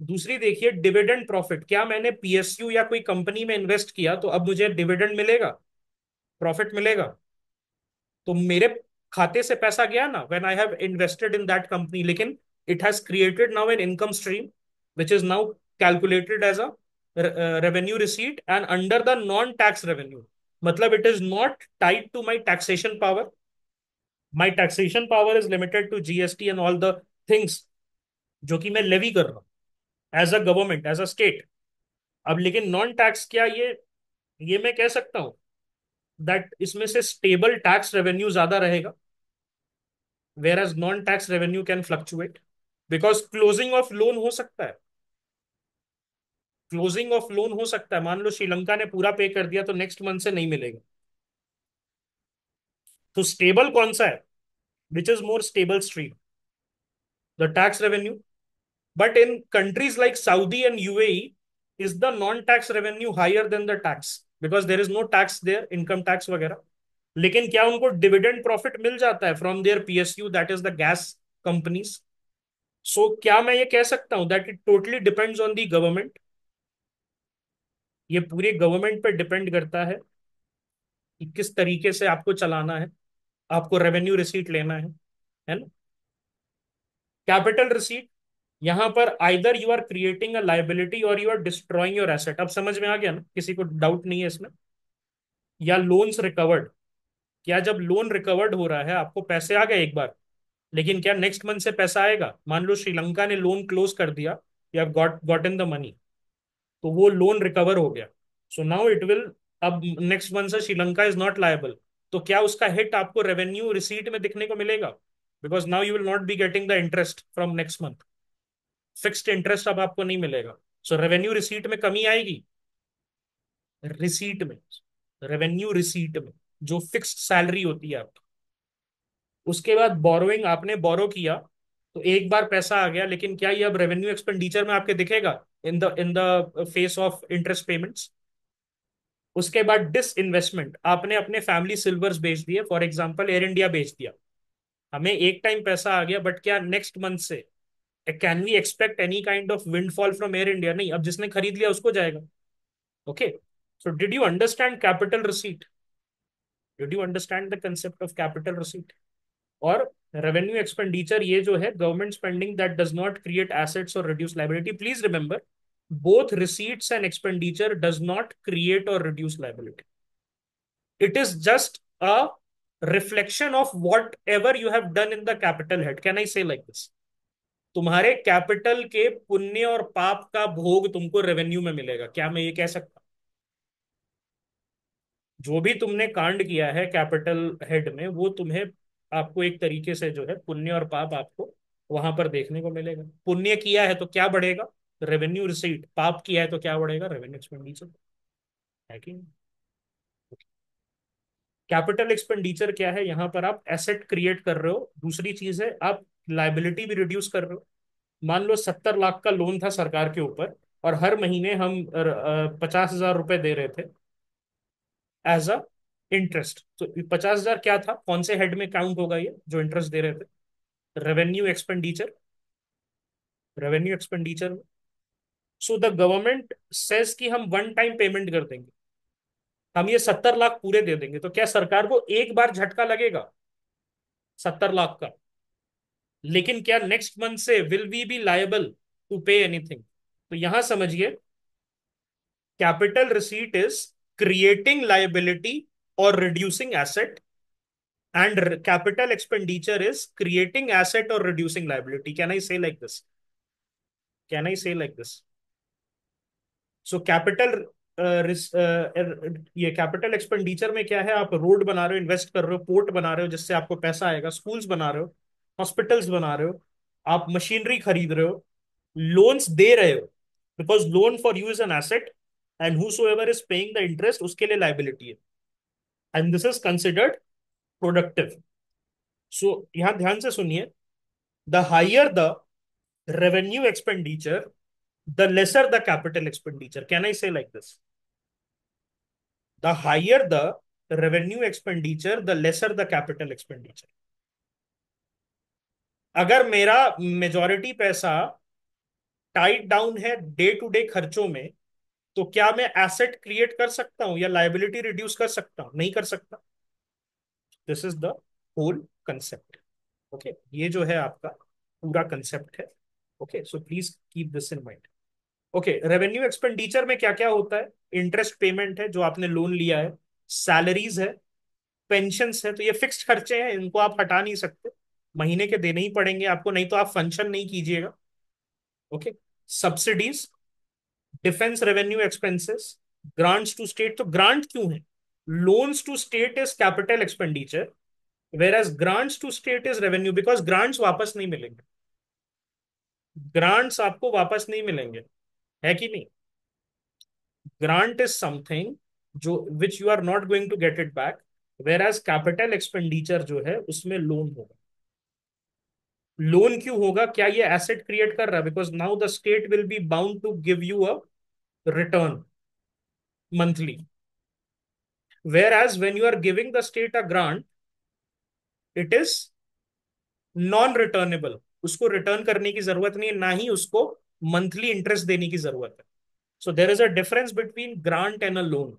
दूसरी देखिए, डिविडेंड प्रॉफिट, क्या मैंने पीएसयू या कोई कंपनी में इन्वेस्ट किया तो अब मुझे डिविडेंड मिलेगा, प्रॉफिट मिलेगा? तो मेरे खाते से पैसा गया ना, when I have invested in that company, लेकिन it has created now an income stream which is now calculated as a revenue receipt and under the non tax revenue. मतलब it is not tied to my taxation power. My taxation power is limited to GST and all the things जो कि मैं levy कर रहा हूँ as a government, as a state. अब लेकिन non tax क्या, ये मैं कह सकता हूं दैट इसमें से स्टेबल टैक्स रेवेन्यू ज्यादा रहेगा, whereas non tax revenue can fluctuate, because closing of loan हो सकता है। क्लोजिंग ऑफ लोन हो सकता है, मान लो श्रीलंका ने पूरा पे कर दिया तो नेक्स्ट मंथ से नहीं मिलेगा। तो स्टेबल कौन सा है, which is more stable stream, the tax revenue? But in countries like Saudi and UAE is the non tax revenue higher than the tax, because there is no tax there, income tax वगैरह। लेकिन क्या उनको dividend profit मिल जाता है from their PSU, that is the gas companies? So क्या मैं ये कह सकता हूं that it totally depends on the government? ये पूरे गवर्नमेंट पे डिपेंड करता है कि किस तरीके से आपको चलाना है, आपको रेवेन्यू रिसीट लेना है ना? कैपिटल रिसीट, यहां पर either you are creating a liability और you are destroying your asset. अब समझ में आ गया ना, किसी को डाउट नहीं है इसमें? या लोन्स रिकवर्ड, क्या जब लोन रिकवर्ड हो रहा है, आपको पैसे आ गए एक बार, लेकिन क्या नेक्स्ट मंथ से पैसा आएगा? मान लो श्रीलंका ने लोन क्लोज कर दिया, या गॉट इन द मनी, तो वो लोन रिकवर हो गया, सो नाउ इट विल, अब नेक्स्ट मंथ से श्रीलंका इज नॉट लायबल। तो क्या उसका हिट आपको रेवेन्यू रिसीट में दिखने को मिलेगा? Because now you will not be getting the interest from next month, fixed interest अब आपको नहीं मिलेगा। सो रेवेन्यू रिसीट में कमी आएगी, रिसीट में, रेवेन्यू रिसीट में, जो फिक्स्ड सैलरी होती है आपकी। उसके बाद बोरोइंग, आपने बोरो किया तो एक बार पैसा आ गया, लेकिन क्या ये अब रेवेन्यू एक्सपेंडिचर में आपके दिखेगा in the face of interest payments? उसके बाद डिस इन्वेस्टमेंट, आपने अपने फैमिली सिल्वर्स बेच दिए, फॉर एग्जांपल एयर इंडिया बेच दिया, हमें एक टाइम पैसा आ गया, बट क्या नेक्स्ट मंथ से can we expect any kind of windfall from Air India? नहीं, अब जिसने खरीद लिया उसको जाएगा। Okay, so did you understand capital receipt? Did you understand the concept of capital receipt? और रेवेन्यू एक्सपेंडिचर, ये जो है government spending that does not create assets और reduce liability. Please remember, both receipts and expenditure does not create or reduce liability. It is just a reflection of whatever you have done in the capital head. Can I say like this? तुम्हारे capital के पुण्य और पाप का भोग तुमको revenue में मिलेगा, क्या मैं ये कह सकता? जो भी तुमने कांड किया है कैपिटल हेड में, वो तुम्हें, आपको एक तरीके से जो है पुण्य और पाप आपको वहां पर देखने को मिलेगा। पुण्य किया है तो क्या बढ़ेगा? Revenue receipt. पाप किया है तो क्या बढ़ेगा? Revenue expenditure. है कि नहीं? कैपिटल एक्सपेंडिचर क्या है? यहां पर आप एसेट क्रिएट कर रहे हो, दूसरी चीज है आप लाइबिलिटी भी रिड्यूस कर रहे हो। मान लो 70 लाख का लोन था सरकार के ऊपर, और हर महीने हम 50,000 रुपए दे रहे थे एज अ इंटरेस्ट। तो 50,000 क्या था, कौन से हेड में काउंट होगा ये जो इंटरेस्ट दे रहे थे? Revenue expenditure, revenue expenditure. So the government says कि हम वन टाइम पेमेंट कर देंगे, हम ये 70 लाख पूरे दे देंगे, तो क्या सरकार को एक बार झटका लगेगा 70 लाख का? लेकिन क्या नेक्स्ट मंथ से will we be liable to pay anything? तो यहां समझिए, capital receipt is creating liability और reducing asset, and capital expenditure is creating asset और reducing liability. Can I say like this? Can I say like this? So capital, ये capital expenditure में क्या है, आप रोड बना रहे हो, इन्वेस्ट कर रहे हो, पोर्ट बना रहे हो जिससे आपको पैसा आएगा, स्कूल्स बना रहे हो, हॉस्पिटल्स बना रहे हो, आप मशीनरी खरीद रहे हो, लोन्स दे रहे हो, because loan for you is an asset and whosoever is paying the interest उसके लिए लाइबिलिटी है, and this is considered productive. So यहां ध्यान से सुनिए, the higher the revenue expenditure, the lesser the capital expenditure. Can I say like this? The higher the revenue expenditure, the lesser the capital expenditure. अगर मेरा majority पैसा tight down है day to day खर्चों में, तो क्या मैं asset create कर सकता हूं या लाइबिलिटी रिड्यूस कर सकता हूं? नहीं कर सकता. This is the whole concept. Okay, ये जो है आपका पूरा कंसेप्ट है. Okay, so please keep this in mind. Okay, revenue expenditure में क्या क्या होता है? इंटरेस्ट पेमेंट है जो आपने लोन लिया है, सैलरीज है, पेंशन्स है. तो ये फिक्स्ड खर्चे हैं, इनको आप हटा नहीं सकते, महीने के देने ही पड़ेंगे आपको, नहीं तो आप फंक्शन नहीं कीजिएगा. Okay, subsidies, defence revenue expenses, grants to state. तो ग्रांट क्यों है? Loans to state is capital expenditure, whereas grants to state is revenue, because grants वापस नहीं मिलेंगे. ग्रांट्स आपको वापस नहीं मिलेंगे, है कि नहीं? ग्रांट इज समथिंग जो which you are not going to get it back, whereas capital expenditure जो है उसमें लोन होगा. लोन क्यों होगा? क्या ये एसेट क्रिएट कर रहा है? Because now the state will be bound to give you a return monthly, whereas when you are giving the state a grant, it is non returnable. उसको return करने की जरूरत नहीं है, ना ही उसको मंथली इंटरेस्ट देने की जरूरत है. So there is a difference between grant and a loan.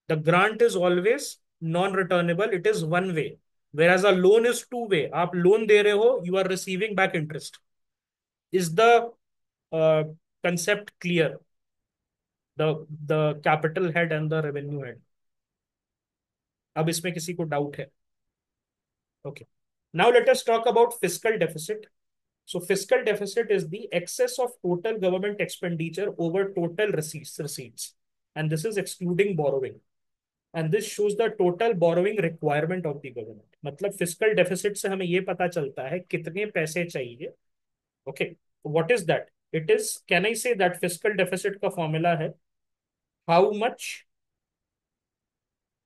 The grant is always non-returnable. It is one way. Whereas a loan is two way. आप loan दे रहे हो, you are receiving back interest. Is the uh, concept clear? The capital head and the revenue head. अब इसमें किसी को doubt है? Okay. Now let us talk about fiscal deficit. So fiscal deficit is the excess of total government expenditure over total receipts. And this is excluding borrowing. And this shows the total borrowing requirement of the government. मतलब fiscal deficit से हमें ये पता चलता है कितने पैसे चाहिए. Okay, what is that? It is, can I say that fiscal deficit का फॉर्मूला है how much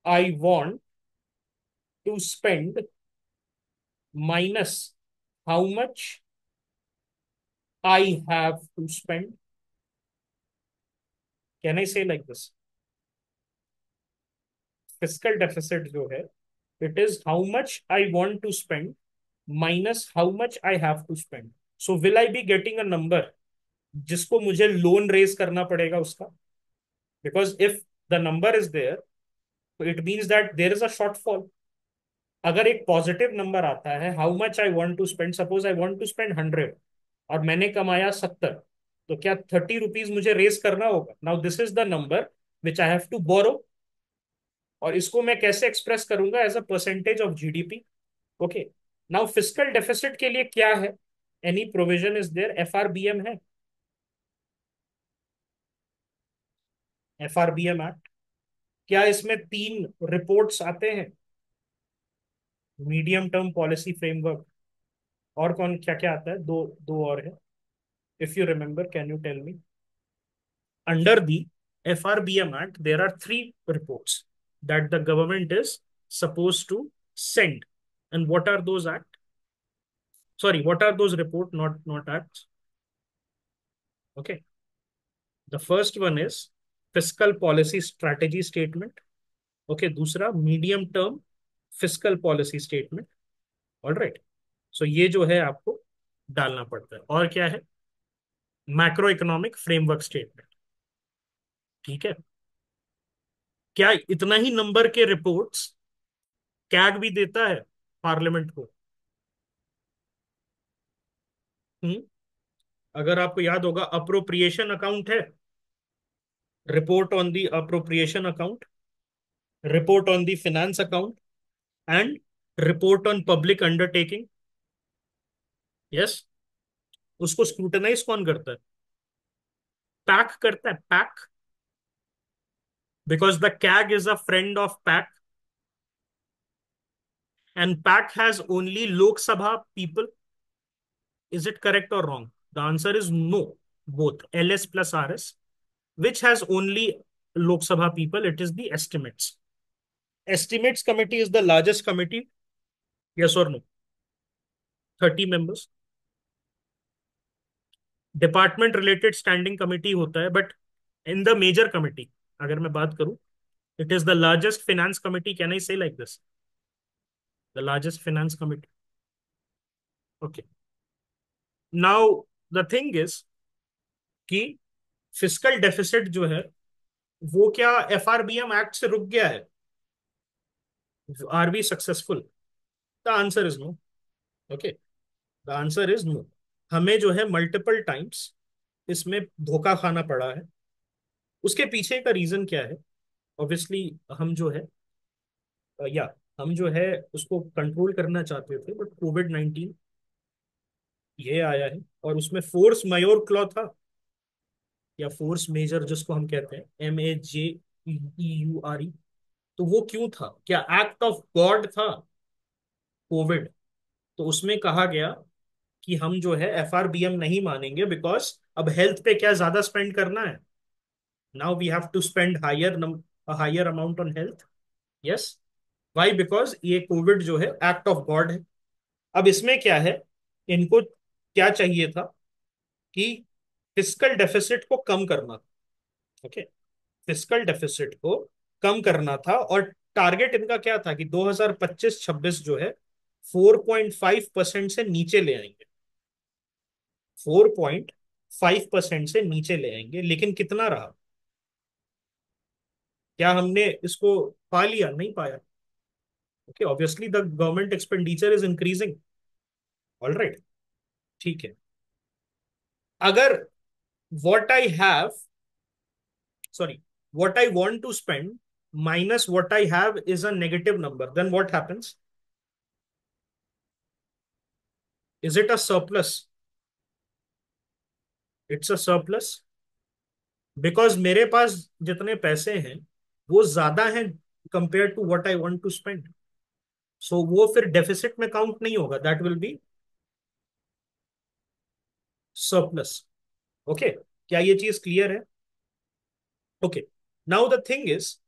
I want to spend minus how much I have to spend. Can I say like this? Fiscal deficit जो है, it is how much I want to spend minus how much I have to spend. So will I B getting a number जिसको मुझे loan raise करना पड़ेगा उसका? Because if the number is there, तो it means that there is a shortfall. अगर एक positive number आता है, how much I want to spend, suppose I want to spend 100 और मैंने कमाया 70, तो क्या 30 रुपीज मुझे रेज करना होगा? Now this is the number which I have to borrow. और इसको मैं कैसे एक्सप्रेस करूंगा? As a percentage of GDP. Okay, now fiscal deficit के लिए क्या है? Any provision is there? FRBM है, एफआरबीएम एक्ट. क्या इसमें 3 रिपोर्ट्स आते हैं? Medium term policy framework. और कौन क्या क्या आता है? दो दो और है. If you remember, can you tell me? Under the FRBM act there are 3 reports that the government is supposed to send. And what are those act? Sorry, what are those report? Not acts. Okay. The first one is fiscal policy strategy statement. Okay. दूसरा medium term fiscal policy statement. All right. So ये जो है आपको डालना पड़ता है. और क्या है? Macro economic framework statement. ठीक है. क्या इतना ही नंबर के रिपोर्ट्स कैग भी देता है पार्लियामेंट को? हम्म. अगर आपको याद होगा, अप्रोप्रिएशन अकाउंट है, report on the appropriation account, report on the finance account, and report on public undertaking. Yes. उसको स्क्रूटनाइज कौन करता है? पैक करता है, pack. Because the CAG is a friend of pack, and PAC has only Lok Sabha people. Is it correct or wrong? The answer is no. Both LS plus RS. Which has only Lok Sabha people? It is the estimates. Estimates committee is the largest committee. Yes or no? 30 members. Department related standing committee होता है, but in the major committee अगर मैं बात करूं, it is the largest finance committee, can I say like this, the largest finance committee. Okay, now the thing is कि fiscal deficit जो है वो क्या एफआरबीएम एक्ट से रुक गया है? Are be successful? The answer is no. Okay, the answer is no. हमें जो है मल्टीपल टाइम्स इसमें धोखा खाना पड़ा है। उसके पीछे का रीजन क्या है? ऑब्वियसली हम जो है या हम जो है उसको कंट्रोल करना चाहते थे, बट कोविड 19 ये आया है, और उसमें फोर्स मयोर क्लॉ था, या फोर्स मेजर जिसको हम कहते हैं, MAJEURE। तो वो क्यों था? क्या एक्ट ऑफ गॉड था कोविड? तो उसमें कहा गया कि हम जो है एफआरबीएम नहीं मानेंगे, बिकॉज अब हेल्थ पे क्या ज्यादा स्पेंड करना है? Now we have to spend higher amount on health. Yes, why? Because ये कोविड जो है एक्ट ऑफ गॉड है। अब इसमें क्या है, इनको क्या चाहिए था कि फिस्कल डेफिसिट को कम करना था। ओके, फिस्कल डेफिसिट को कम करना था, और टारगेट इनका क्या था कि 2025-26 जो है 4.5% से नीचे ले आएंगे, 4.5% से नीचे ले आएंगे। लेकिन कितना रहा? क्या हमने इसको पा लिया? नहीं पाया। Okay, obviously the government expenditure is increasing. All right, ठीक है। अगर what I have, sorry, what I want to spend minus what I have is a negative number, then what happens? Is it a surplus? It's a surplus because मेरे पास जितने पैसे हैं वो ज्यादा हैं compare to what I want to spend. So वो फिर deficit में काउंट नहीं होगा, that will be surplus. Okay, क्या ये चीज क्लियर है? Okay, now the thing is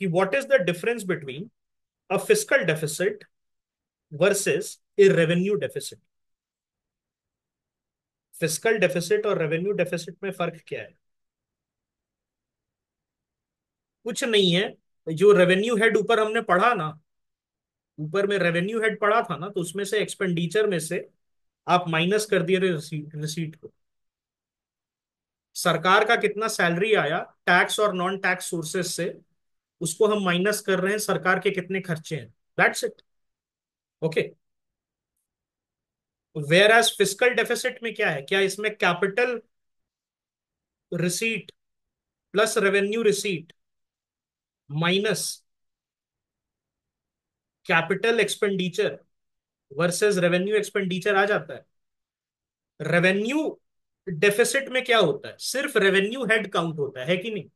कि what is the difference between a fiscal deficit versus a revenue deficit? Fiscal deficit और रेवेन्यू डेफिसिट में फर्क क्या है? कुछ नहीं है। जो रेवेन्यू हेड ऊपर हमने पढ़ा ना, ऊपर में रेवेन्यू हेड पढ़ा था ना, तो उसमें से एक्सपेंडिचर में से आप माइनस कर दिए रिसीट, रिसीट को। सरकार का कितना सैलरी आया टैक्स और नॉन टैक्स सोर्सेस से, उसको हम माइनस कर रहे हैं सरकार के कितने खर्चे हैं। That's it. Okay, whereas fiscal deficit में क्या है? क्या इसमें capital receipt plus revenue receipt minus capital expenditure versus revenue expenditure आ जाता है? रेवेन्यू डेफिसिट में क्या होता है? सिर्फ रेवेन्यू हेड काउंट होता है कि नहीं?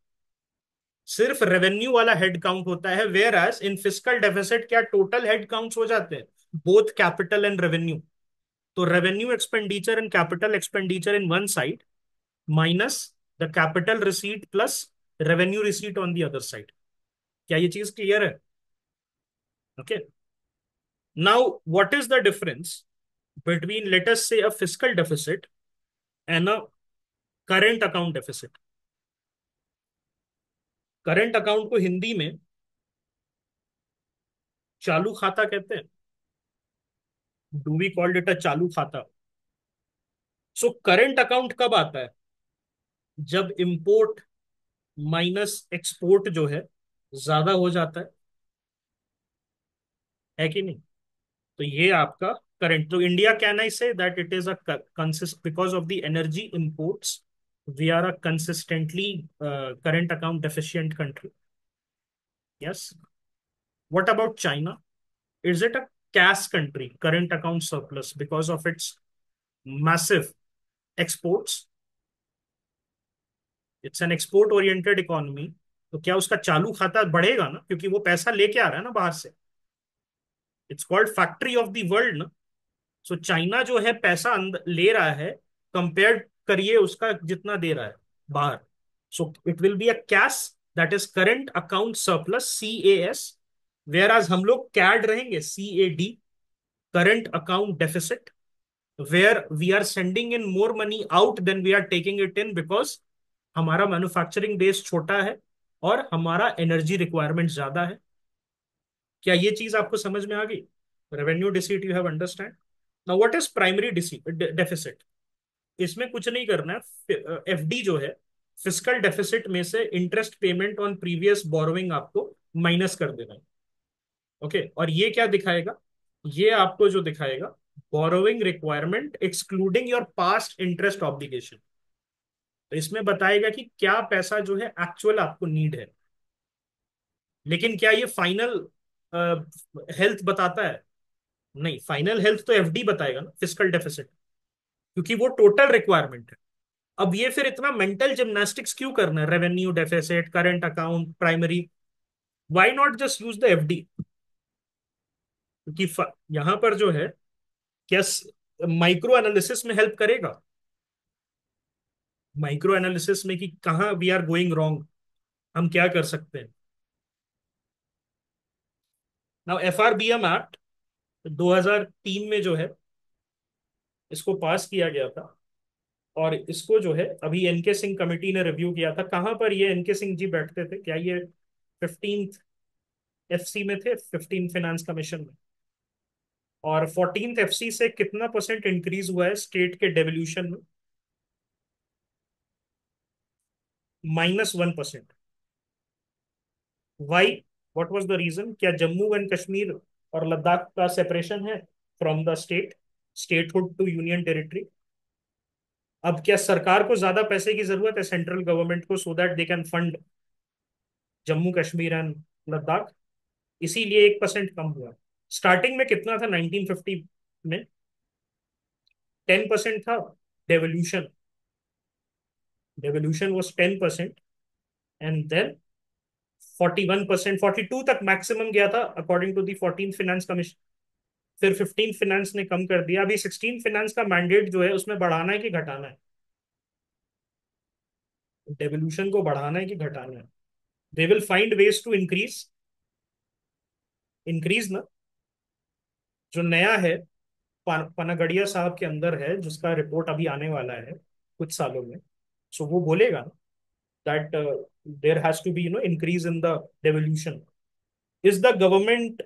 सिर्फ रेवेन्यू वाला हेड काउंट होता है, whereas in fiscal deficit क्या टोटल हेड काउंट्स हो जाते हैं, बोथ कैपिटल एंड रेवेन्यू। तो revenue expenditure and capital expenditure in one side minus the capital receipt plus revenue receipt on the other side. क्या ये चीज clear है? Okay, now what is the difference between, let us say, a fiscal deficit and a current account deficit? Current account को हिंदी में चालू खाता कहते हैं। Do we called it a chalu khata? So current account कब आता है? जब इंपोर्ट माइनस एक्सपोर्ट जो है ज्यादा हो जाता है कि नहीं? तो ये आपका करंट। तो India, can I say that it is a consist because of the energy imports, we are a consistently current account deficient country. Yes. What about China? Is it a cash country, current account surplus, because of its massive exports? It's an export oriented economy. तो क्या उसका चालू खाता बढ़ेगा ना, क्योंकि वो पैसा लेके आ रहा है ना बाहर से। It's called factory of the world ना। सो चाइना जो है पैसा ले रहा है, कंपेयर करिए उसका जितना दे रहा है बाहर। So it will be a cash, that is current account surplus, CAS। Where आज हम लोग कैड रहेंगे, CAD, current account deficit. where we are sending in more money out than we are taking it in, because हमारा manufacturing base छोटा है और हमारा energy requirement ज्यादा है। क्या ये चीज आपको समझ में आ गई? Revenue deficit you have understand. Now what is primary deficit? इसमें कुछ नहीं करना है। एफडी जो है, फिजिकल डेफिसिट में से interest payment on previous borrowing आपको माइनस कर देना है। ओके, और ये क्या दिखाएगा? ये आपको जो दिखाएगा, borrowing requirement excluding your past interest obligation. तो इसमें बताएगा कि क्या पैसा जो है एक्चुअल आपको नीड है। लेकिन क्या ये फाइनल हेल्थ बताता है? नहीं, फाइनल हेल्थ तो एफडी बताएगा ना, फिजिकल डेफिसिट, क्योंकि वो टोटल रिक्वायरमेंट है। अब ये फिर इतना मेंटल जिम्नास्टिक्स क्यों करना है? Revenue deficit, current account, primary, why not just use the FD? क्योंकि यहां पर जो है, क्या माइक्रो एनालिसिस में हेल्प करेगा? माइक्रो एनालिसिस में कि कहाँ वी आर गोइंग रॉन्ग, हम क्या कर सकते हैं। नाउ एफआरबीएम एक्ट 2003 में जो है, इसको पास किया गया था। और इसको जो है अभी एनके सिंह कमेटी ने रिव्यू किया था। कहां पर ये एनके सिंह जी बैठते थे? क्या ये 15th एफसी में थे, 15 फाइनेंस कमीशन में? और 14th एफसी से कितना परसेंट इंक्रीज हुआ है स्टेट के डेवल्यूशन में? -1%। Why? What was the reason? क्या जम्मू एंड कश्मीर और लद्दाख का सेपरेशन है from the state, statehood to union territory? अब क्या सरकार को ज्यादा पैसे की जरूरत है सेंट्रल गवर्नमेंट को, so that they can fund Jammu Kashmir and Ladakh? इसीलिए 1% कम हुआ। स्टार्टिंग में कितना था 1950 में? 10% था devolution. Devolution was 10%, and then 41%, 42 तक मैक्सिमम गया था according to the 14th finance commission. फिर 15th फाइनेंस ने कम कर दिया। अभी 16th फाइनेंस का मैंडेट जो है, उसमें बढ़ाना है कि घटाना है? डेवोल्यूशन को बढ़ाना है कि घटाना है? They will find ways to increase. Increase ना। जो नया है, पनागड़िया साहब के अंदर है, जिसका रिपोर्ट अभी आने वाला है कुछ सालों में, सो वो बोलेगा ना that there has to be increase in the devolution. Is the government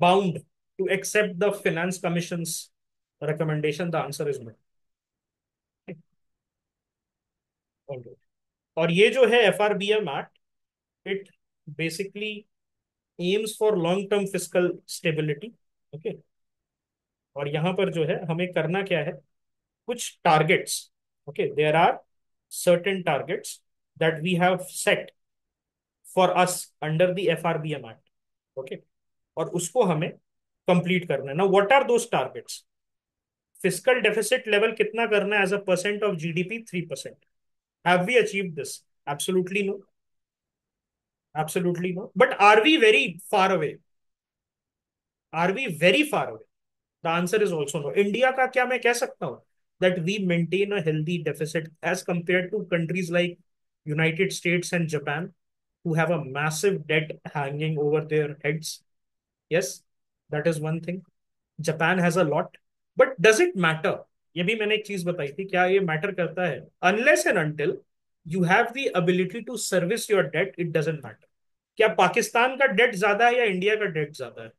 bound to accept the finance commission's recommendation? The answer is no. Alright. और ये जो है FRBM act, it basically AIIMS for long term physical stability. Okay, और यहाँ पर जो है हमें करना क्या है, कुछ targets. Okay, there are certain targets that we have set for us under the FRBM Act. Okay, और उसको हमें कंप्लीट करना है ना। What are those targets? Fiscal deficit level कितना करना है as a percent of GDP? 3%। Have we achieve this? Absolutely no. Absolutely no. But are we very far away? Are we very far away? The answer is also no. India का क्या मैं कह सकता हूँ that we maintain a healthy deficit as compare to countries like United States and Japan, who have a massive debt hanging over their heads? Yes, that is one thing. Japan has a lot, but does it matter? ये भी मैंने एक चीज बताई थी, क्या ये matter करता है? Unless and until you have the ability to service your debt, it doesn't matter. क्या पाकिस्तान का डेट ज्यादा है या इंडिया का डेट ज्यादा है?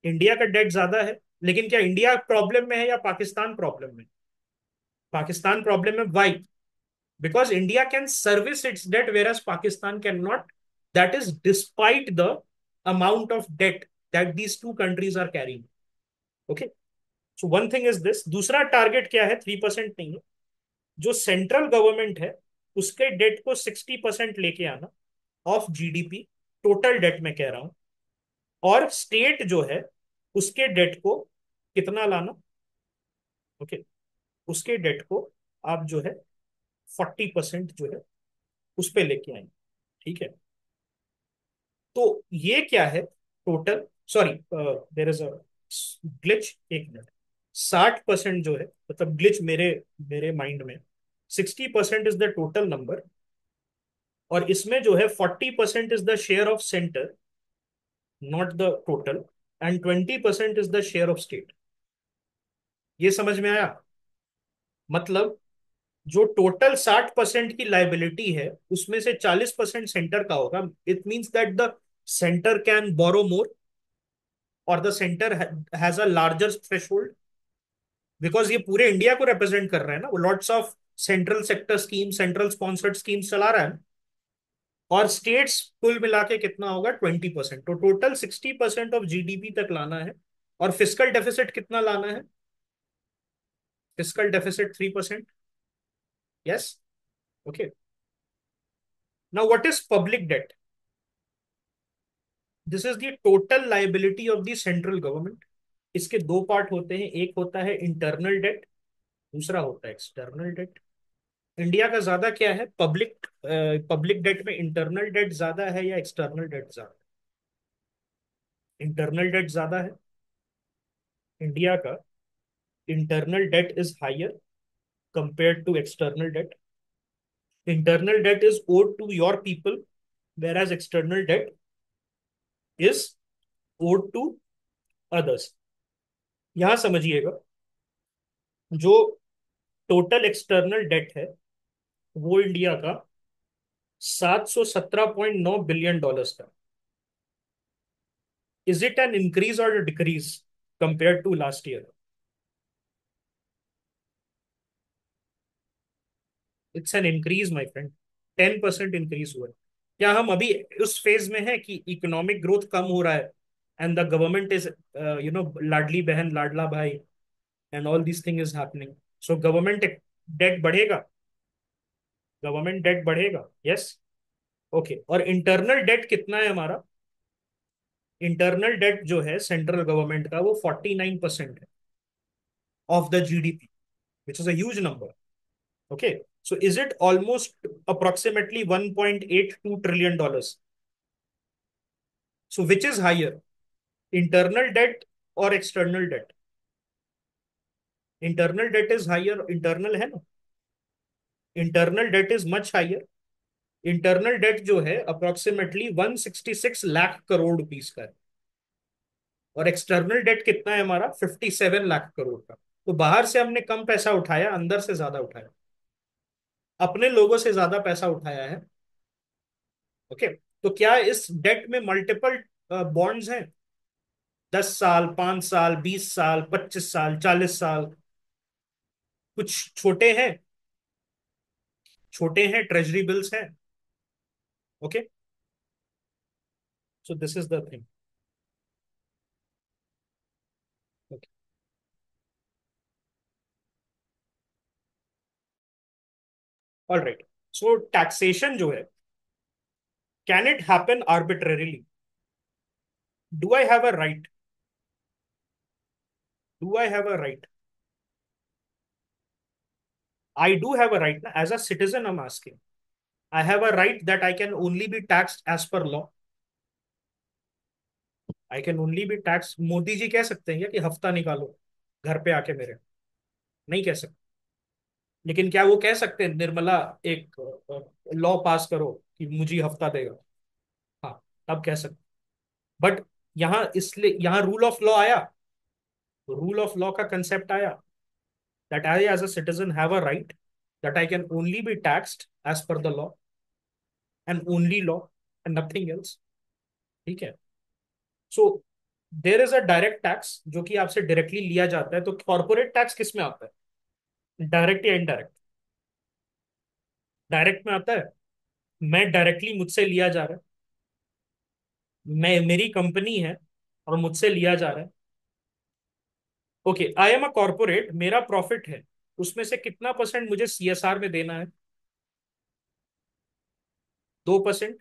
इंडिया का डेट ज्यादा है। लेकिन क्या इंडिया प्रॉब्लम में है या पाकिस्तान प्रॉब्लम में? पाकिस्तान प्रॉब्लम में। Y? because India can service its debt whereas Pakistan cannot. That is despite the amount of debt that these two countries are carrying. Okay, so one thing is this. दूसरा target क्या है? 3% नहीं है। जो central government है, उसके date को 60% लेके आना ऑफ जीडीपी, टोटल डेट में कह रहा हूं। और स्टेट जो है, उसके डेट को कितना लाना? ओके, उसके डेट को आप जो है 40% जो है उस पे लेके आएंगे। ठीक है, तो ये क्या है total? Sorry, there is a glitch, एक मिनट। 60% जो है, मतलब ग्लिच मेरे मेरे माइंड में, 60% इज द टोटल नंबर, और इसमें जो है 40% is the share of centre, not the total, and 20% is the share of state. ये समझ में आया? मतलब जो टोटल 60% की लाइबिलिटी है उसमें से 40% सेंटर का होगा। It means that the centre can borrow more, और the centre has a larger threshold, because ये पूरे इंडिया को रिप्रेजेंट कर रहे हैं ना, वो lots of central sector scheme, central sponsored schemes चला रहा है। और स्टेट्स कुल मिला के कितना होगा? 20%। तो टोटल 60% ऑफ जीडीपी तक लाना है। और फिस्कल डेफिसिट कितना लाना है? Fiscal deficit 3%। Yes. Okay. Now what is public debt? This is the total liability of the central government. इसके दो पार्ट होते हैं, एक होता है इंटरनल डेट, दूसरा होता है एक्सटर्नल डेट। इंडिया का ज्यादा क्या है? पब्लिक डेट में इंटरनल डेट ज्यादा है या एक्सटर्नल डेट ज्यादा? इंटरनल डेट ज्यादा है। इंडिया का internal debt is higher compared to external debt. Internal debt is owed to your people, whereas external debt is owed to others. यहां समझिएगा, जो टोटल एक्सटर्नल डेट है वो इंडिया का 717.9 बिलियन डॉलर्स का। इज इट एन इंक्रीज और decrease compare to last year? It's an increase my friend. 10% increase हुआ है। क्या हम अभी उस फेज में है कि इकोनॉमिक ग्रोथ कम हो रहा है and the government is Ladli Behna Ladla Bhai and all this thing is happening, so government debt बढ़ेगा? गवर्नमेंट डेट बढ़ेगा, यस। ओके। और इंटरनल डेट कितना है हमारा? इंटरनल डेट जो है सेंट्रल गवर्नमेंट का वो 49% है of the GDP, which is a huge number. Okay. So is it almost approximately $1.82 trillion? So which is higher, internal debt और external debt? Internal debt is higher, internal है ना। Internal debt is much higher. Internal debt जो है approximately 166 lakh crore rupees का है। और external date कितना है हमारा? 57 लाख करोड़ का। तो बाहर से हमने कम पैसा उठाया, अंदर से ज्यादा उठाया, अपने लोगों से ज्यादा पैसा उठाया है। ओके। तो क्या इस डेट में मल्टीपल बॉन्ड्स हैं? 10 साल, 5 साल, 20 साल, 25 साल, 40 साल? कुछ छोटे हैं, छोटे हैं, ट्रेजरी बिल्स हैं। Okay. So this is the thing. Okay. All right. So taxation जो है, can it happen arbitrarily? Do I have a right? Do I have a right? I do have a right. As a citizen, I'm asking. I have a right that I can only be taxed as per law. I can only be taxed. Modi ji कह सकते हैं क्या कि हफ्ता निकालो घर पे आके मेरे? नहीं कह सकते। लेकिन क्या वो कह सकते हैं निर्मला एक लॉ पास करो कि मुझे हफ्ता देगा? हाँ, तब कह सकते। बट यहाँ इसलिए यहाँ रूल ऑफ लॉ आया, रूल ऑफ लॉ का कंसेप्ट आया, that I as a citizen have a right that I can only be taxed as per the law and only law and nothing else. ठीक है। So there is a direct tax जो कि आपसे directly लिया जाता है। तो corporate tax किस में आता है? डायरेक्ट या इनडायरेक्ट? डायरेक्ट में आता है। मैं डायरेक्टली मुझसे लिया जा रहा है, मैं मेरी कंपनी है और मुझसे लिया जा रहा है। Okay, I am a corporate, मेरा प्रॉफिट है, उसमें से कितना परसेंट मुझे सीएसआर में देना है? 2%।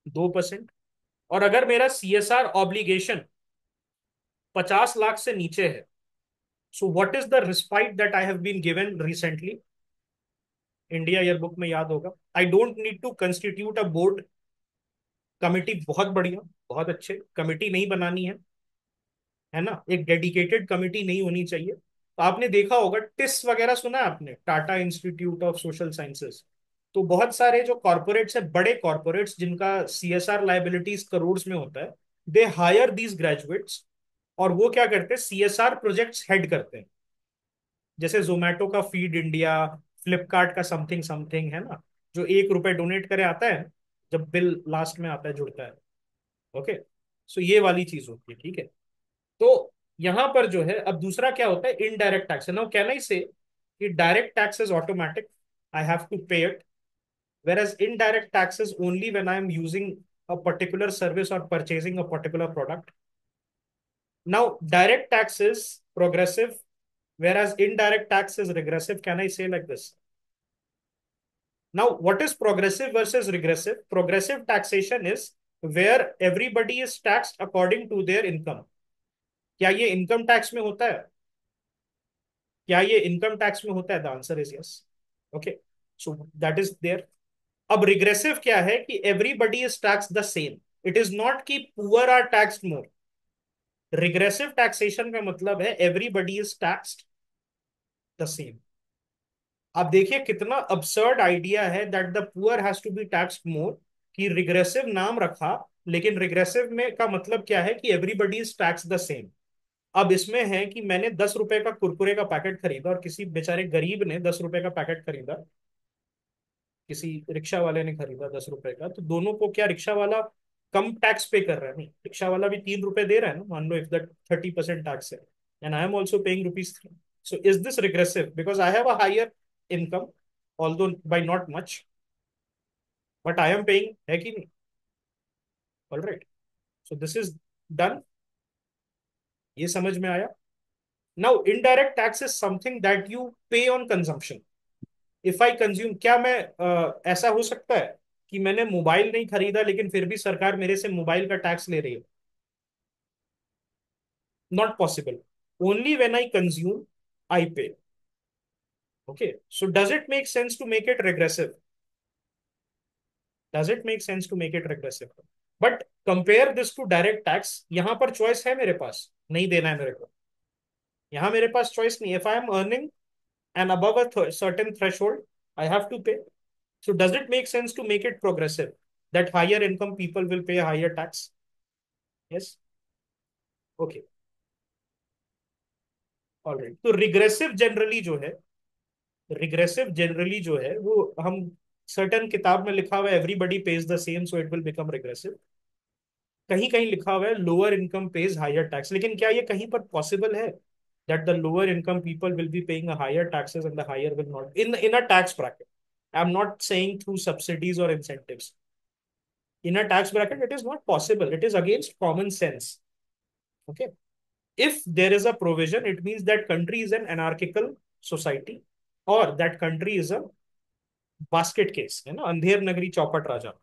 2%। और अगर मेरा सीएसआर ऑब्लिगेशन 50 लाख से नीचे है, so what is the respite that I have been given recently? India yearbook में याद होगा। I don't need to constitute a board committee, बहुत बढ़िया, बहुत अच्छे, कमिटी नहीं बनानी है ना, एक डेडिकेटेड कमिटी नहीं होनी चाहिए। तो आपने देखा होगा टिस वगैरह, सुना है आपने, Tata institute of social sciences? तो बहुत सारे जो कॉर्पोरेट्स है, बड़े कॉर्पोरेट्स जिनका सीएसआर लाइबिलिटीज करोड़ में होता है, दे हायर दीज ग्रेजुएट्स और वो क्या करते हैं, सीएसआर प्रोजेक्ट्स हेड करते हैं। जैसे जोमेटो का फीड इंडिया, फ्लिपकार्ट का समथिंग समथिंग है ना, जो 1 रुपए डोनेट करे आता है, जब बिल लास्ट में आता है जुड़ता है। ओके, सो ये वाली चीज होती है, ठीक है। तो यहां पर जो है, अब दूसरा क्या होता है, indirect tax. Now can I say कि direct tax is automatic, I have to pay it, whereas indirect tax is only when I am using a particular service or purchasing a particular product. Now direct tax is progressive, whereas indirect tax is regressive. Can I say like this? Now what is progressive versus regressive? Progressive taxation is where everybody is taxed according to their income. क्या ये income tax में होता है? क्या ये income tax में होता है? The answer is yes. Okay, so that is there. अब रिग्रेसिव क्या है कि everybody is tax the same. It is not कि poor are taxed more. Regressive taxation का मतलब है everybody is taxed the same. आप देखिए कितना अबसर्ड आइडिया है that the poor has to be taxed more, कि रिग्रेसिव नाम रखा, लेकिन रिग्रेसिव में का मतलब क्या है कि everybody is tax the same. अब इसमें है कि मैंने 10 रुपए का कुरकुरे का पैकेट खरीदा और किसी बेचारे गरीब ने 10 रुपए का पैकेट खरीदा, किसी रिक्शा वाले ने खरीदा 10 रुपए का, तो दोनों को क्या रिक्शा वाला कम टैक्स पे कर रहा है? नहीं, रिक्शा वाला भी 3 रुपए दे रहा है ना, मान लो इफ दैट 30% टैक्स है, and I am also paying rupees 3। So is this regressive? Because I have a higher income, although by not much, but I am paying, है कि नहीं? All right, so this is done. ये समझ में आया? Now indirect tax is something that you pay on consumption. If I consume, क्या मैं ऐसा हो सकता है कि मैंने मोबाइल नहीं खरीदा लेकिन फिर भी सरकार मेरे से मोबाइल का टैक्स ले रही है? Not possible. Only when I consume I pay. Okay, so does it make sense to make it regressive? Does it make sense to make it regressive? But compare this to direct tax, यहां पर choice है मेरे पास, नहीं देना है मेरे को। यहां मेरे पास चॉइस नहीं। If I am earning and above a certain threshold, I have to pay. So does it make sense to make it progressive, that higher income people will pay a higher tax? Yes. Okay. All right. तो regressive generally जो है वो हम certain किताब में लिखा हुआ है everybody pays the same so it will become regressive. कहीं कहीं लिखा हुआ है lower income pays higher tax. लेकिन क्या ये कहीं पर पॉसिबल है that the lower income people will be paying a higher taxes and the higher will not, in a tax bracket? I'm not saying through subsidies or incentives. In a tax bracket, it is not possible. It is against common sense. Okay. If there is a provision, it means that country is an anarchical society, or that country is a basket case, है ना, अंधेर नगरी चौपट राजा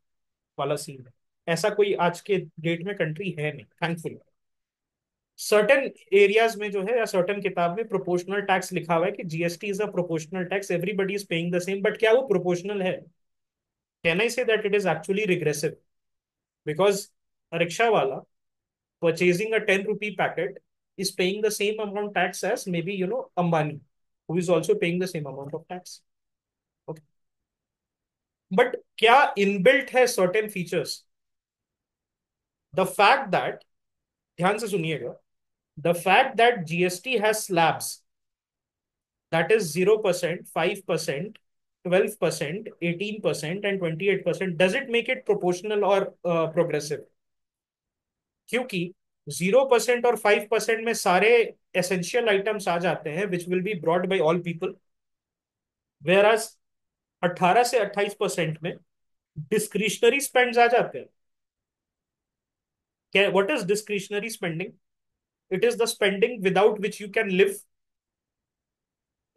वाला scene है। ऐसा कोई आज के date में कंट्री है नहीं, थैंकफुली। सर्टेन एरियाज में जो है, या सर्टेन किताब में प्रोपोर्शनल टैक्स लिखा हुआ है कि GST is a proportional tax, everybody is paying the same, but क्या वो प्रोपोर्शनल है? Can I say that it is actually regressive? Because rickshaw वाला purchasing a 10 rupee packet is paying the same amount tax as maybe, Ambani, who is also paying the same amount of tax. Okay. But क्या inbuilt है certain features? The fact that, ध्यान से सुनिएगा, the fact that GST has slabs, that is 0%, 5%, 12%, 18%, and 28%, does it make it proportional or progressive? क्योंकि 0% और 5% में सारे essential items आ जाते हैं which will be broad by all people, whereas 18 से 28% में डिस्क्रिशनरी स्पेंड्स आ जाते हैं। क्या, what is discretionary spending? It is the spending without which you can live.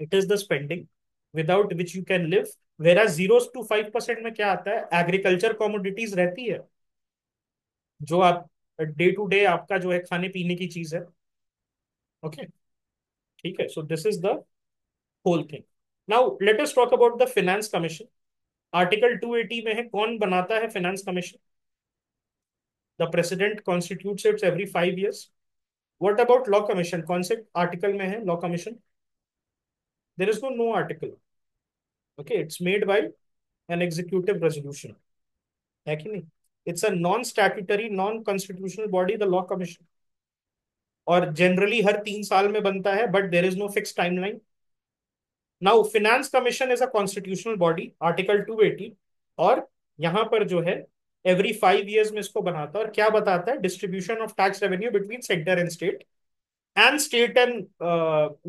It is the spending without which you can live. Whereas 0 to 5% में क्या आता है? Agriculture commodities रहती है, जो आप डे टू डे आपका जो है खाने पीने की चीज है। ओके, ठीक है। So this is the whole thing. Now let us talk about the finance commission. Article 280 में है, कौन बनाता है finance commission? The president constitutes it's every 5 years। What about law commission? कौन से आर्टिकल में है law commission? There is no article. Okay, it's made by an executive resolution, है कि नहीं? It's a non statutory, non constitutional body, the law commission. और generally हर 3 साल में बनता है, but there is no fix timeline. Now finance commission is a constitutional body, article 280। और यहाँ पर जो है एवरी 5 years में इसको बनाता है, और क्या बताता है, distribution of tax revenue between centre and state, and state and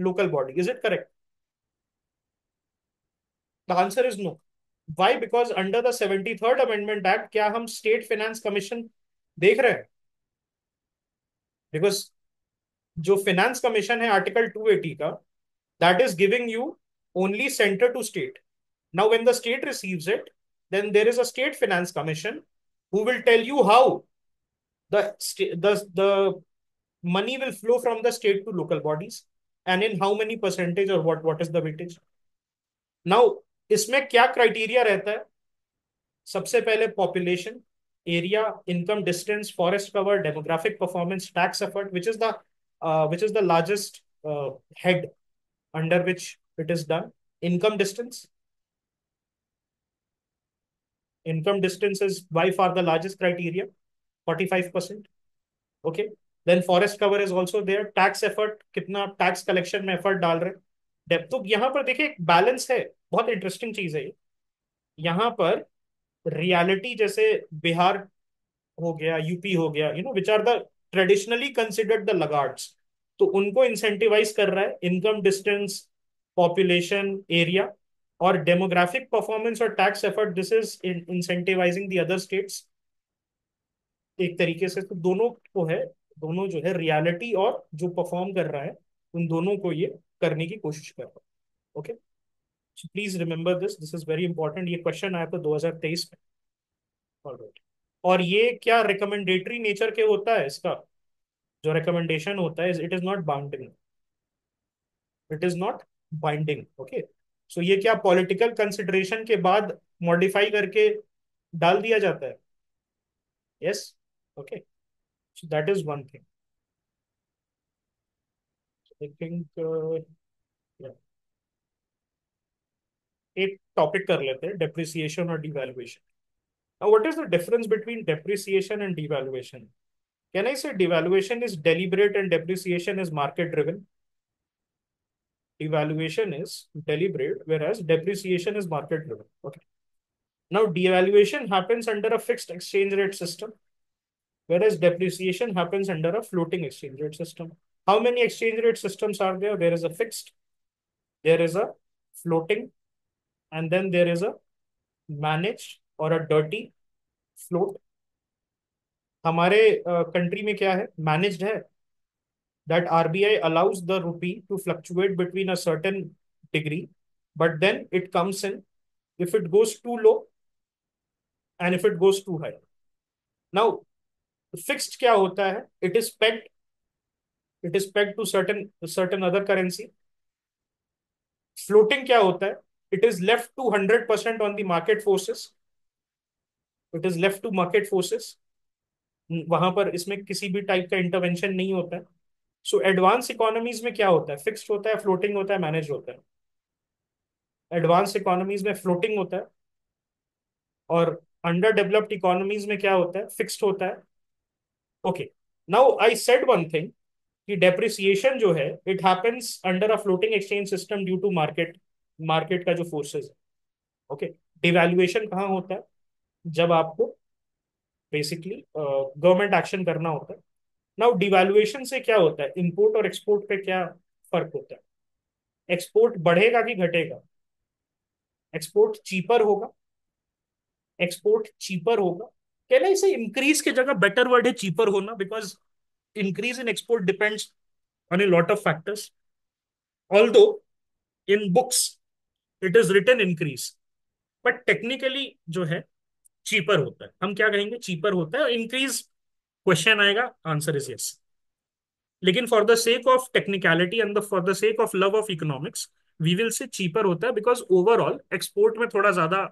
local body. Is it correct? The answer is no. Why? Because under the 73rd amendment act क्या हम स्टेट फाइनेंस कमीशन देख रहे हैं? बिकॉज जो finance commission है article 280 का, that is giving you only centre to state. Now, when the state receives it, then there is a state finance commission who will tell you how the money will flow from the state to local bodies, and in how many percentage, or what is the weightage. Now, इसमें क्या criteria रहता है? सबसे पहले population, area, income, distance, forest cover, demographic performance, tax effort, which is the largest head under which it is done. Income distance. Income distance is by far the largest criteria, 45%. Okay. Then forest cover is also there. Tax effort, कितना tax collection में effort डाल रहे हैं, depth. तो यहाँ पर देखिए एक बैलेंस है, बहुत इंटरेस्टिंग चीज है ये। यहाँ पर रियलिटी, जैसे बिहार हो गया, यूपी हो गया, which are the traditionally considered the laggards, तो उनको इंसेंटिवाइज कर रहा है इनकम डिस्टेंस, पॉपुलेशन, एरिया, और डेमोग्राफिक परफॉर्मेंस और tax effort, this is incentivising the other states. एक तरीके से तो दोनों को है, दोनों जो है रियलिटी और जो परफॉर्म कर रहा है, उन दोनों को ये करने की कोशिश कर रहा है। Okay, so please remember this, this is very important. ये क्वेश्चन आया था 2023 में। ऑलराइट। और ये क्या रिकमेंडेटरी नेचर के होता है इसका, जो रिकमेंडेशन होता है, it is not bounding, it is not binding. Okay, so ये क्या पॉलिटिकल कंसिडरेशन के बाद मॉडिफाई करके डाल दिया जाता है? Yes. Okay, so that is one thing I think. एक टॉपिक कर लेते हैं, डेप्रिसिएशन और devaluation. Now what is the difference between depreciation and devaluation? Can I say devaluation is deliberate and depreciation is market driven? Devaluation is deliberate, whereas depreciation is market driven. Okay. Now, devaluation happens under a fixed exchange rate system, whereas depreciation happens under a floating exchange rate system. How many exchange rate systems are there? There is a fixed, there is a floating, and then there is a managed or a dirty float. हमारे country में क्या है? Managed है, that RBI allows the rupee to fluctuate between a certain degree, but then it comes in if it goes too low and if it goes too high. Now, fixed क्या होता है? It is pegged to certain other currency. Floating क्या होता है? It is left to 100% on the market forces. It is left to market forces. वहां पर इसमें किसी भी टाइप का इंटरवेंशन नहीं होता है। सो एडवांस इकोनॉमीज में क्या होता है? फिक्स्ड होता है, फ्लोटिंग होता है, मैनेज होता है। एडवांस इकोनॉमीज में फ्लोटिंग होता है, और अंडर डेवलप्ड इकोनॉमीज में क्या होता है? फिक्स्ड होता है। Okay, now I said one thing कि डेप्रिसिएशन जो है, it happens under a floating exchange system due to market, market का जो फोर्सेस है। ओके, डिवैल्यूएशन कहाँ होता है? जब आपको बेसिकली गवर्नमेंट एक्शन करना होता है। नाउ डिवैल्यूएशन से क्या होता है? इंपोर्ट और एक्सपोर्ट पे क्या फर्क होता है? एक्सपोर्ट बढ़ेगा कि घटेगा? एक्सपोर्ट चीपर होगा, एक्सपोर्ट चीपर होगा। कैन आई से इंक्रीज की जगह बेटर वर्ड है चीपर होना, because increase in export depends on a lot of factors. Although in books it is written increase, but technically जो है cheaper होता है। हम क्या कहेंगे? cheaper होता है। increase क्वेश्चन आएगा, आंसर इज यस। लेकिन for the sake of technicality and for the sake of love of economics, we will say cheaper होता है, बिकॉज ओवरऑल एक्सपोर्ट में थोड़ा ज्यादा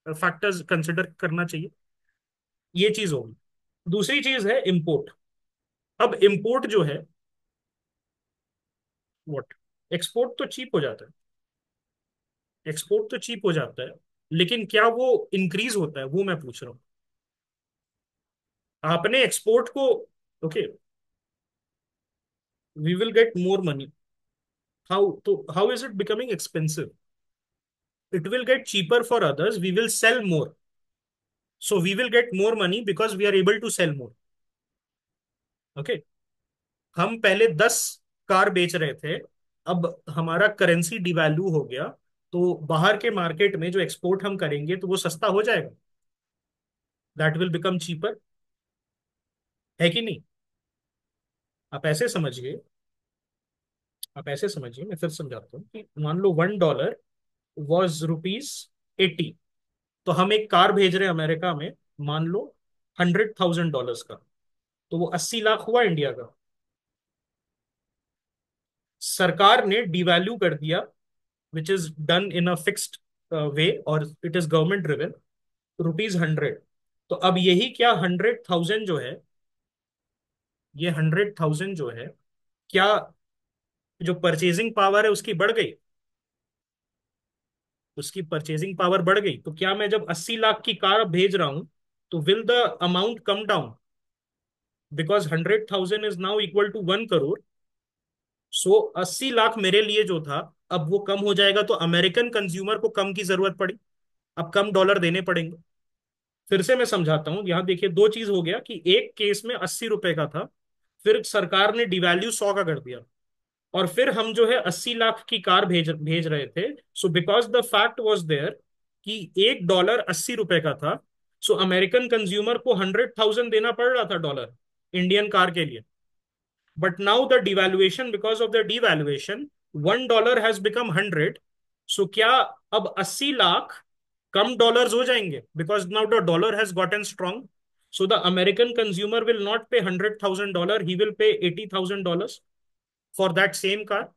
फैक्टर्स कंसिडर करना चाहिए। ये चीज होगी। दूसरी चीज है इंपोर्ट। अब इंपोर्ट जो है, व्हाट, एक्सपोर्ट तो चीप हो जाता है, एक्सपोर्ट तो चीप हो जाता है, लेकिन क्या वो इंक्रीज होता है? वो मैं पूछ रहा हूँ। आपने एक्सपोर्ट को, okay, we will get more money. How is it becoming expensive? It will get cheaper for others. We will sell more. So we will get more money because we are able to sell more. Okay. हम पहले 10 car बेच रहे थे, अब हमारा currency devalue हो गया, तो बाहर के मार्केट में जो एक्सपोर्ट हम करेंगे तो वो सस्ता हो जाएगा, दैट विल बिकम चीपर, है कि नहीं? आप ऐसे समझिए, आप ऐसे समझिए, मैं फिर समझाता हूँ कि मान लो $1 वॉज रुपीज 80, तो हम एक कार भेज रहे हैं अमेरिका में, मान लो $100,000 का, तो वो 80 लाख हुआ इंडिया का। सरकार ने डिवैल्यू कर दिया, which is done in a fixed way, और it is government driven, rupees 100। तो अब यही क्या 100,000 जो है, ये 100,000 जो है, क्या जो परचेजिंग पावर है उसकी बढ़ गई? उसकी परचेजिंग पावर बढ़ गई, तो क्या मैं जब 80 लाख की कार भेज रहा हूं, तो will the amount come down? Because 100,000 is now equal to 1 crore. So 80 lakh मेरे लिए जो था, अब वो कम हो जाएगा, तो अमेरिकन कंज्यूमर को कम की जरूरत पड़ी, अब कम डॉलर देने पड़ेंगे। फिर से मैं समझाता हूं, यहां देखिए दो चीज हो गया कि एक केस में 80 रुपए का था, फिर सरकार ने डिवैल्यू 100 का कर दिया, और फिर हम जो है 80 लाख की कार भेज भेज रहे थे। So because the fact was there कि $1 80 का था, सो अमेरिकन कंज्यूमर को 100,000 देना पड़ रहा था डॉलर इंडियन कार के लिए। But now the devaluation, because of the devaluation, $1 has become 100। सो क्या अब 80 लाख कम डॉलर्स हो जाएंगे, because now the dollar has gotten strong. So the American consumer will not पे $100,000, he will pay $80,000 for that same car.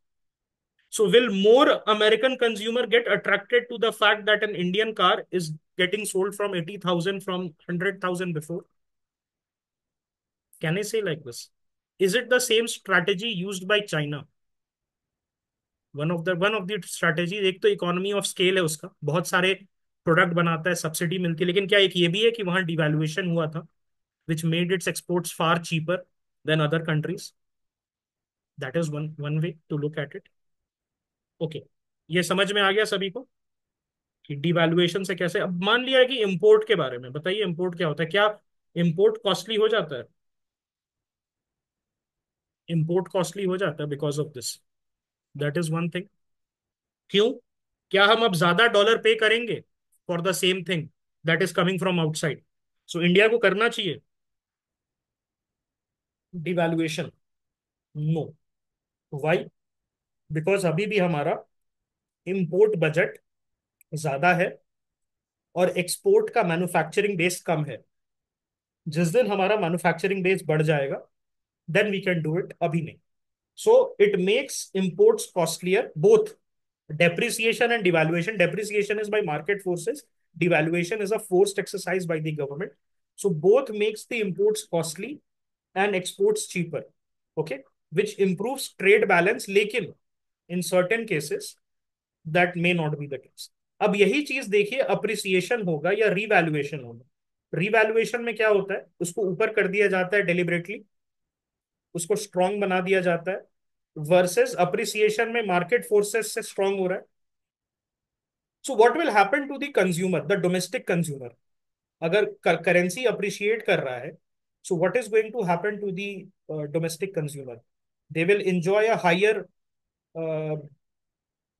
So will more American consumer get attracted to the fact that an Indian car is getting sold from 80,000 from 100,000 before? Can I say like this? Is it the same strategy used by China? One of the strategy, एक तो economy of scale है उसका, बहुत सारे product बनाता है, subsidy मिलती है, लेकिन क्या एक ये भी है कि वहां डिवैल्यूएशन हुआ था, which made its exports far cheaper than other countries? That is one way to look at it. Okay, ये समझ में आ गया सभी को कि डिवैल्यूएशन से कैसे? अब मान लिया है कि इंपोर्ट के बारे में बताइए, इंपोर्ट क्या होता है? क्या इंपोर्ट कॉस्टली हो जाता है? इंपोर्ट कॉस्टली हो जाता है because of this, that is one thing. क्यों? क्या हम अब ज्यादा डॉलर पे करेंगे for the same thing that is coming from outside? So India को करना चाहिए डिवैल्यूएशन? नो। वाई? बिकॉज अभी भी हमारा इंपोर्ट बजट ज्यादा है और एक्सपोर्ट का मैन्युफैक्चरिंग बेस कम है। जिस दिन हमारा मैन्युफैक्चरिंग बेस बढ़ जाएगा, then we can do it, अभी नहीं। So it makes imports costlier, both depreciation and devaluation. Depreciation is by market forces. Devaluation is a forced exercise by the government. So both makes the imports costly and exports cheaper. Okay, which improves trade balance. लेकिन in certain cases that may not be the case. अब यही चीज देखिए, appreciation होगा या revaluation होगा। Revaluation में क्या होता है, उसको ऊपर कर दिया जाता है डेलिबरेटली, उसको स्ट्रांग बना दिया जाता है, वर्सेस अप्रिसिएशन में मार्केट फोर्सेस से स्ट्रांग हो रहा है। So what will happen to the consumer, the domestic consumer? अगर करेंसी अप्रिशिएट कर रहा है, so what is going to happen to the domestic consumer? They will enjoy a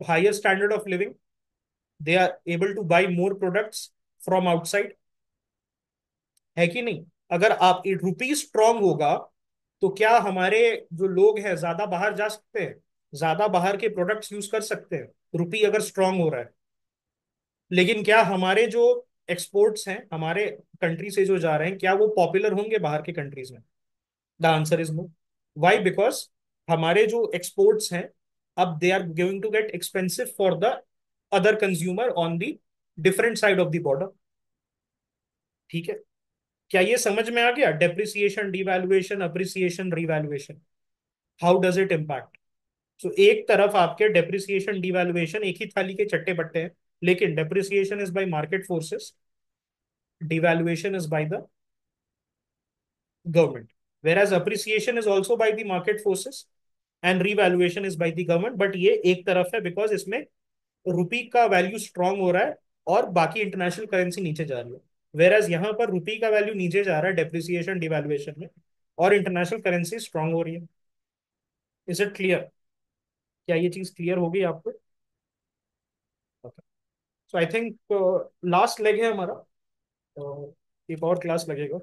higher standard of living, they are able to buy more products from outside, है कि नहीं? अगर आप रुपी strong होगा, तो क्या हमारे जो लोग हैं ज्यादा बाहर जा सकते हैं, ज्यादा बाहर के प्रोडक्ट्स यूज कर सकते हैं, रुपी अगर स्ट्रांग हो रहा है? लेकिन क्या हमारे जो एक्सपोर्ट्स हैं हमारे कंट्री से जो जा रहे हैं, क्या वो पॉपुलर होंगे बाहर के कंट्रीज में? The answer is no. Why? Because हमारे जो एक्सपोर्ट्स हैं, अब they are going to get expensive for the other consumer on the different side of the border. ठीक है? क्या ये समझ में आ गया? Depreciation, devaluation, appreciation, revaluation, how does it impact? So एक तरफ आपके डेप्रिसिएशन डिवैल्यूएशन एक ही थाली के चट्टे बट्टे हैं, लेकिन depreciation is by market forces, devaluation is by the government, whereas appreciation is also by the market forces, and revaluation is by the government, but ये एक तरफ है बिकॉज इसमें रुपी का वैल्यू स्ट्रांग हो रहा है और बाकी इंटरनेशनल करेंसी नीचे जा रही है। वेरएज यहाँ पर रुपी का वैल्यू नीचे जा रहा है डेप्रिसिएशन डिवैल्यूएशन में, और इंटरनेशनल करेंसी स्ट्रांग हो रही है। Is it clear? क्या ये चीज क्लियर होगी आपको? सो आई थिंक लास्ट लेग है हमारा, एक और क्लास लगेगा।